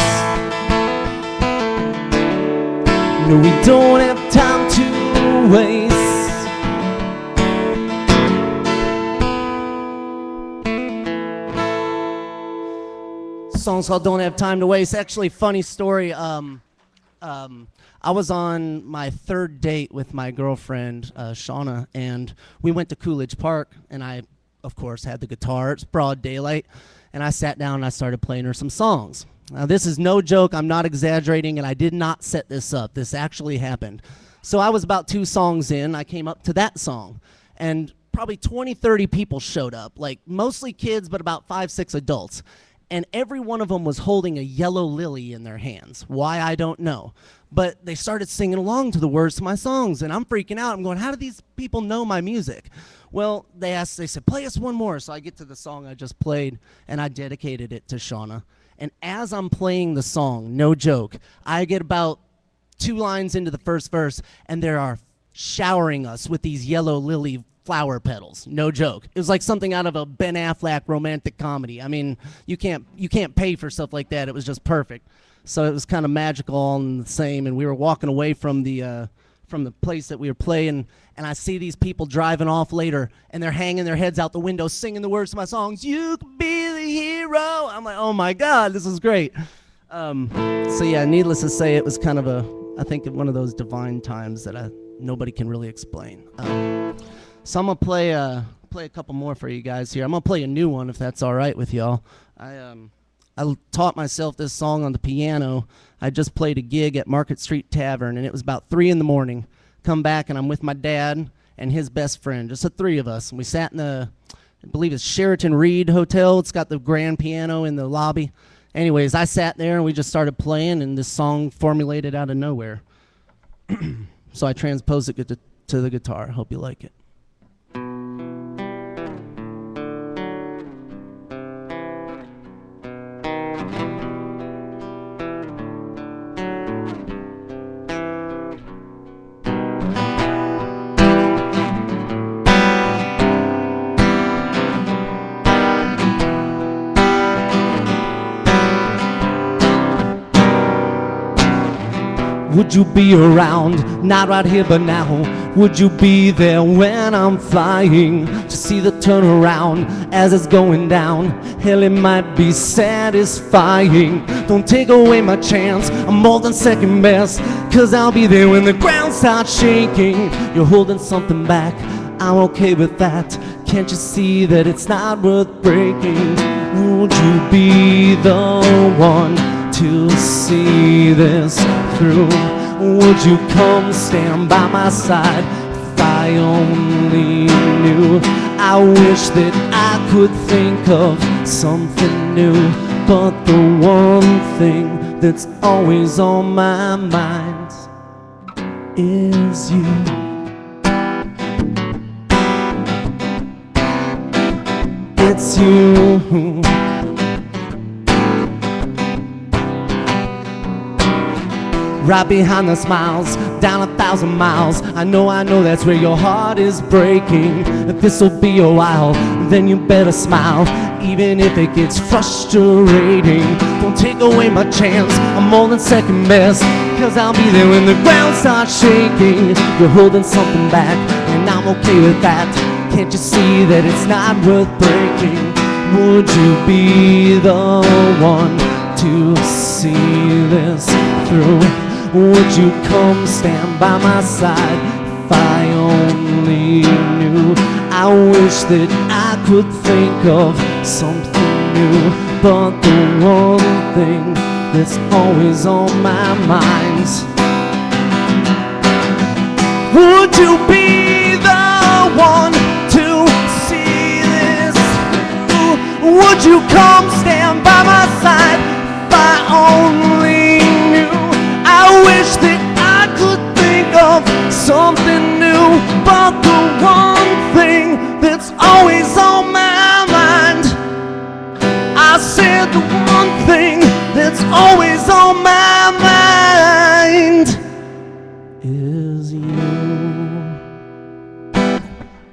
No, we don't have time to waste. Song's called Don't Have Time to Waste. Actually, funny story. I was on my third date with my girlfriend, Shauna, and we went to Coolidge Park, and I, of course, had the guitar. It's broad daylight, and I sat down and I started playing her some songs. Now, this is no joke. I'm not exaggerating, and I did not set this up. This actually happened. So I was about 2 songs in. I came up to that song, and probably 20, 30 people showed up, like mostly kids, but about 5, 6 adults. And every one of them was holding a yellow lily in their hands. Why, I don't know. But they started singing along to the words to my songs, and I'm freaking out. I'm going, how do these people know my music? Well, they said, play us one more. So I get to the song I just played, and I dedicated it to Shauna. And as I'm playing the song, no joke, I get about 2 lines into the first verse, and they are showering us with these yellow lily flower petals. No joke. It was like something out of a Ben Affleck romantic comedy. I mean, you can't pay for stuff like that. It was just perfect. So it was kind of magical all in the same. And we were walking away from the place that we were playing, and I see these people driving off later, and they're hanging their heads out the window singing the words to my songs. You could be the hero. I'm like, oh my God, this is great. So yeah, needless to say, it was kind of I think one of those divine times that nobody can really explain. So I'm gonna play a couple more for you guys here. I'm gonna play a new one if that's all right with y'all. taught myself this song on the piano. I just played a gig at Market Street Tavern, and it was about 3 in the morning. Come back, and I'm with my dad and his best friend, just the three of us. And we sat in the, I believe it's Sheraton Reed Hotel. It's got the grand piano in the lobby. Anyways, I sat there, and we just started playing, and this song formulated out of nowhere. So I transposed it to the guitar. Hope you like it. Would you be around, not right here but now? Would you be there when I'm flying to see the turnaround as it's going down? Hell, it might be satisfying. Don't take away my chance, I'm more than second best, 'cause I'll be there when the ground starts shaking. You're holding something back, I'm okay with that. Can't you see that it's not worth breaking? Would you be the one to see this through? Would you come stand by my side if I only knew? I wish that I could think of something new, but the one thing that's always on my mind is you. It's you. Right behind the smiles, down 1,000 miles. I know that's where your heart is breaking. If this'll be a while, then you better smile, even if it gets frustrating. Don't take away my chance, I'm more than second best, 'cause I'll be there when the ground starts shaking. You're holding something back, and I'm okay with that. Can't you see that it's not worth breaking? Would you be the one to see this through? Would you come stand by my side if I only knew? I wish that I could think of something new, but the one thing that's always on my mind. Would you be the one to see this through? Would you come stand by my side if I only knew? I wish that I could think of something new, but the one thing that's always on my mind, I said the one thing that's always on my mind is you.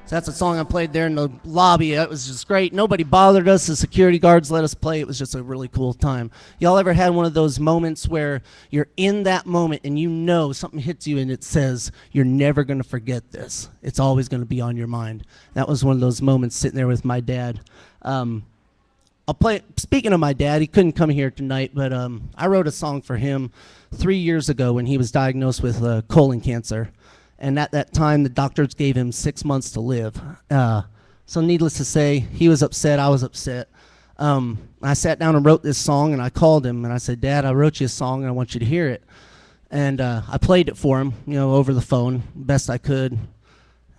So that's a song I played there in the lobby. It was just great. Nobody bothered us. The security guards let us play. It was just a really cool time. Y'all ever had one of those moments where you're in that moment and you know something hits you and it says, you're never going to forget this. It's always going to be on your mind. That was one of those moments sitting there with my dad. Speaking of my dad, he couldn't come here tonight, but I wrote a song for him 3 years ago when he was diagnosed with colon cancer. And at that time, the doctors gave him 6 months to live. So needless to say, he was upset, I was upset. I sat down and wrote this song, and I called him, and I said, Dad, I wrote you a song, and I want you to hear it. And I played it for him, over the phone, best I could.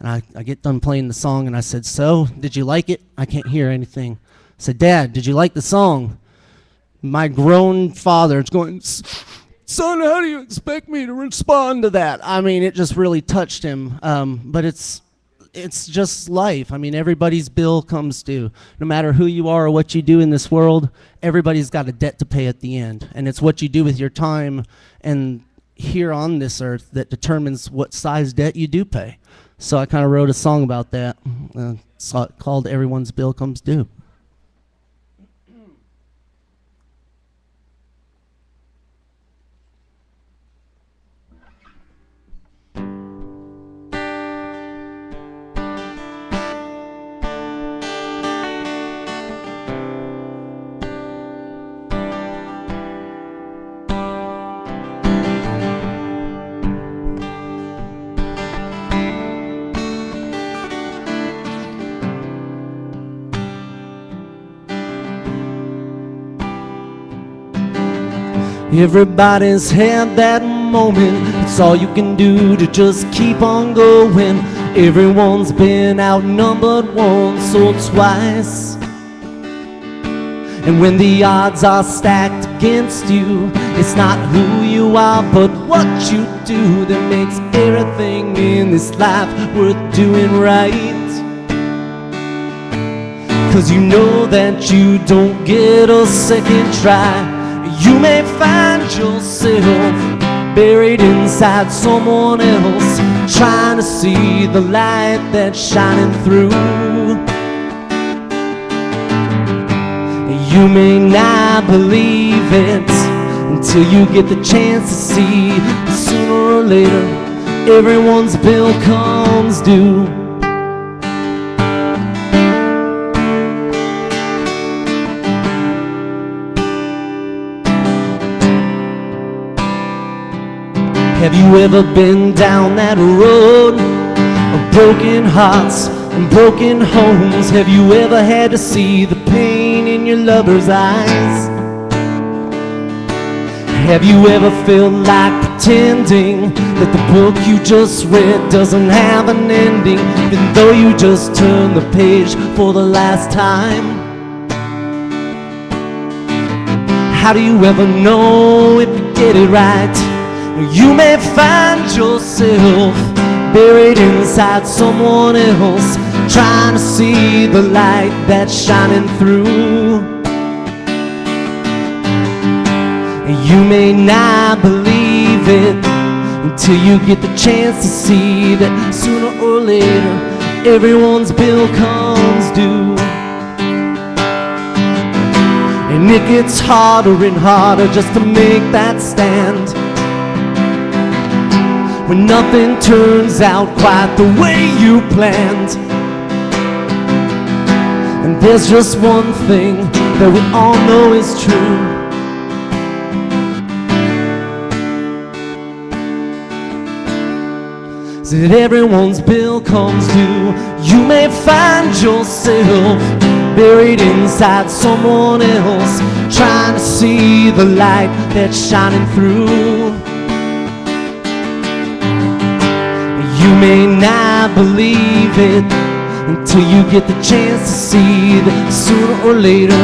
And I get done playing the song, and I said, so, did you like it? I can't hear anything. I said, Dad, did you like the song? My grown father is going, son, how do you expect me to respond to that? I mean, it just really touched him. But it's just life. I mean, everybody's bill comes due. No matter who you are or what you do in this world, everybody's got a debt to pay at the end. And it's what you do with your time and here on this earth that determines what size debt you do pay. So I kind of wrote a song about that. It's called Everyone's Bill Comes Due. Everybody's had that moment. It's all you can do to just keep on going. Everyone's been outnumbered once or twice. And when the odds are stacked against you, it's not who you are but what you do that makes everything in this life worth doing right. 'Cause you know that you don't get a second try. You may find yourself buried inside someone else, trying to see the light that's shining through. You may not believe it until you get the chance to see. Sooner or later, everyone's bill comes due. Have you ever been down that road of broken hearts and broken homes? Have you ever had to see the pain in your lover's eyes? Have you ever felt like pretending that the book you just read doesn't have an ending, even though you just turned the page for the last time? How do you ever know if you get it right? You may find yourself buried inside someone else, trying to see the light that's shining through. You may not believe it until you get the chance to see that sooner or later everyone's bill comes due. And it gets harder and harder just to make that stand, when nothing turns out quite the way you planned. And there's just one thing that we all know is true. Is that everyone's bill comes due. You may find yourself buried inside someone else, trying to see the light that's shining through. You may not believe it until you get the chance to see that sooner or later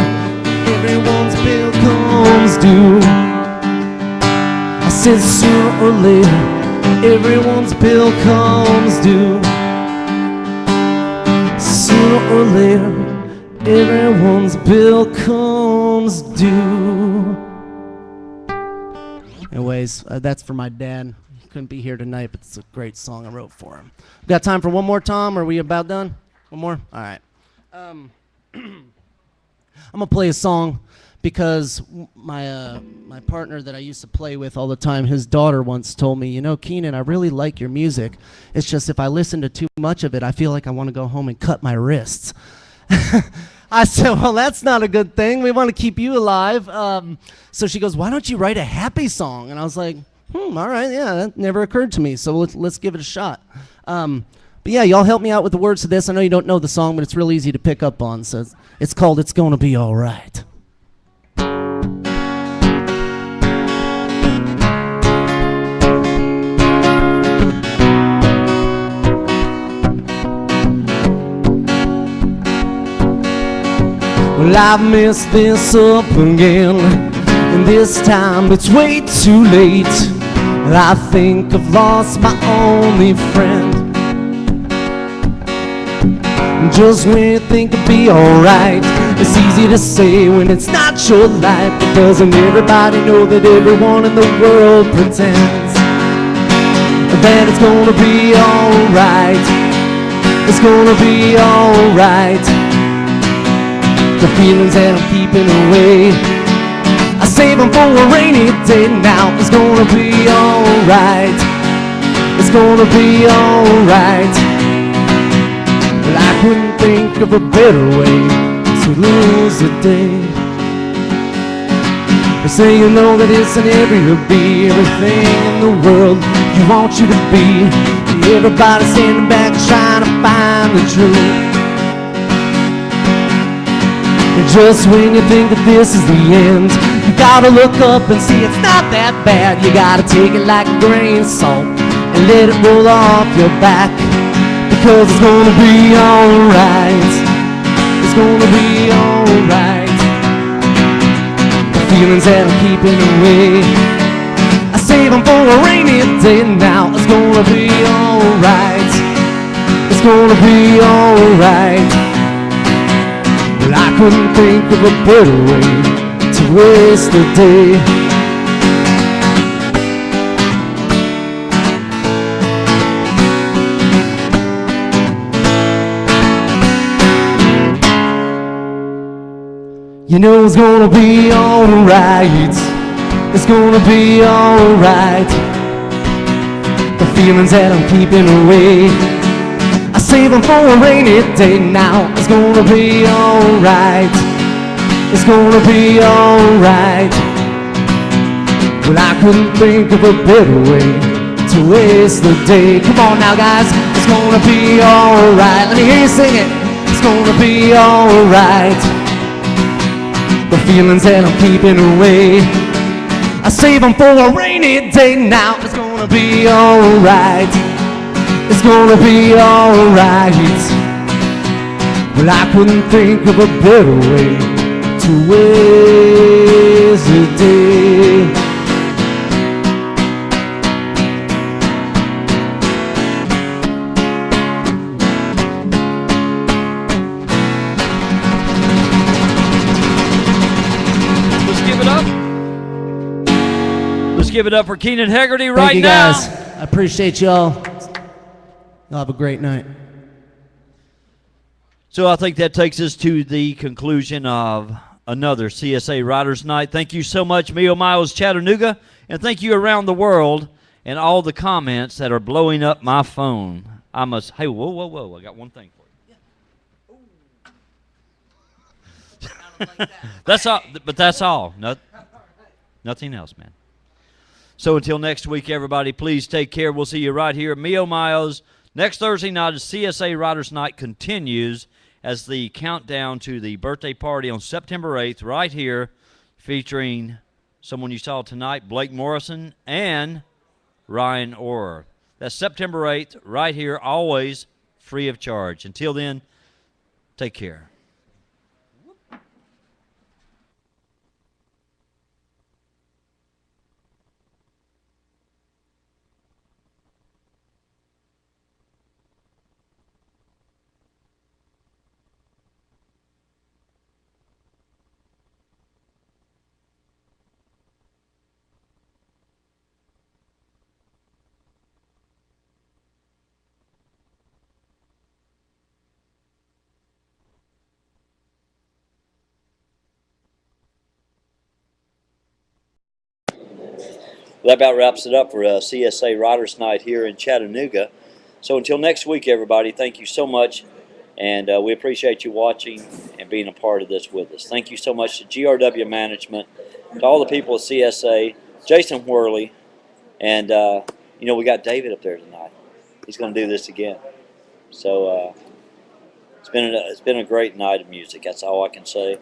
everyone's bill comes due. I said sooner or later everyone's bill comes due. Sooner or later everyone's bill comes due. Anyways, that's for my dad. Couldn't be here tonight, but it's a great song I wrote for him. Got time for one more, Tom? Are we about done? One more? All right. I'm gonna play a song because my partner that I used to play with all the time, his daughter once told me, you know, Keenan, I really like your music. It's just if I listen to too much of it, I feel like I want to go home and cut my wrists. I said, well, that's not a good thing. We want to keep you alive. So she goes, why don't you write a happy song? And I was like, all right, yeah, that never occurred to me, so let's give it a shot. But yeah, y'all help me out with the words to this. I know you don't know the song, but it's real easy to pick up on, so it's called It's Gonna Be All Right. Well, I've messed this up again, and this time it's way too late. I think I've lost my only friend. Just when you think it'll be alright, it's easy to say when it's not your life. But doesn't everybody know that everyone in the world pretends that it's gonna be alright? It's gonna be alright. The feelings that I'm keeping away, I save them for a rainy day now. It's gonna be alright. It's gonna be alright. But I couldn't think of a better way to lose a day. They say you know that it's an area to be everything in the world you want you to be. Everybody standing back trying to find the truth. And just when you think that this is the end, you gotta look up and see it's not that bad. You gotta take it like a grain of salt and let it roll off your back, because it's gonna be alright. It's gonna be alright. The feelings that I'm keeping away, I save them for a rainy day now. It's gonna be alright. It's gonna be alright. Well, I couldn't think of a better way to waste the day. You know it's gonna be alright. It's gonna be alright. The feelings that I'm keeping away, I save them for a rainy day now. It's gonna be alright. It's gonna be alright. Well, I couldn't think of a better way to waste the day. Come on now, guys. It's gonna be alright. Let me hear you sing it. It's gonna be alright. The feelings that I'm keeping away, I save them for a rainy day now. It's gonna be alright. It's gonna be alright. Well, I couldn't think of a better way to waste the day. Let's give it up for Keenan Hegarty right Thank you, now. guys. I appreciate y'all. Y'all have a great night. So I think that takes us to the conclusion of another CSA Riders Night. Thank you so much, Mio Miles Chattanooga, and thank you around the world and all the comments that are blowing up my phone. Hey, whoa, I got one thing for you. That's all, but that's all. Nothing else, man. So until next week, everybody, please take care. We'll see you right here at Mio Miles. Next Thursday night, CSA Riders Night continues as the countdown to the birthday party on September 8th right here, featuring someone you saw tonight, Blake Morrison and Ryan Orr. That's September 8th right here, always free of charge. Until then, take care. That about wraps it up for CSA Riders Night here in Chattanooga. So until next week, everybody, thank you so much, and we appreciate you watching and being a part of this with us. Thank you so much to GRW Management, to all the people at CSA, Jason Worley, and we got David up there tonight. He's going to do this again. So it's been a great night of music. That's all I can say.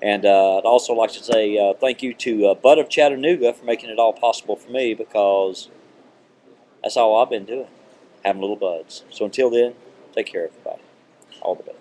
And I'd also like to say thank you to Bud of Chattanooga for making it all possible for me, because that's all I've been doing, having little buds. So until then, take care, everybody. All the best.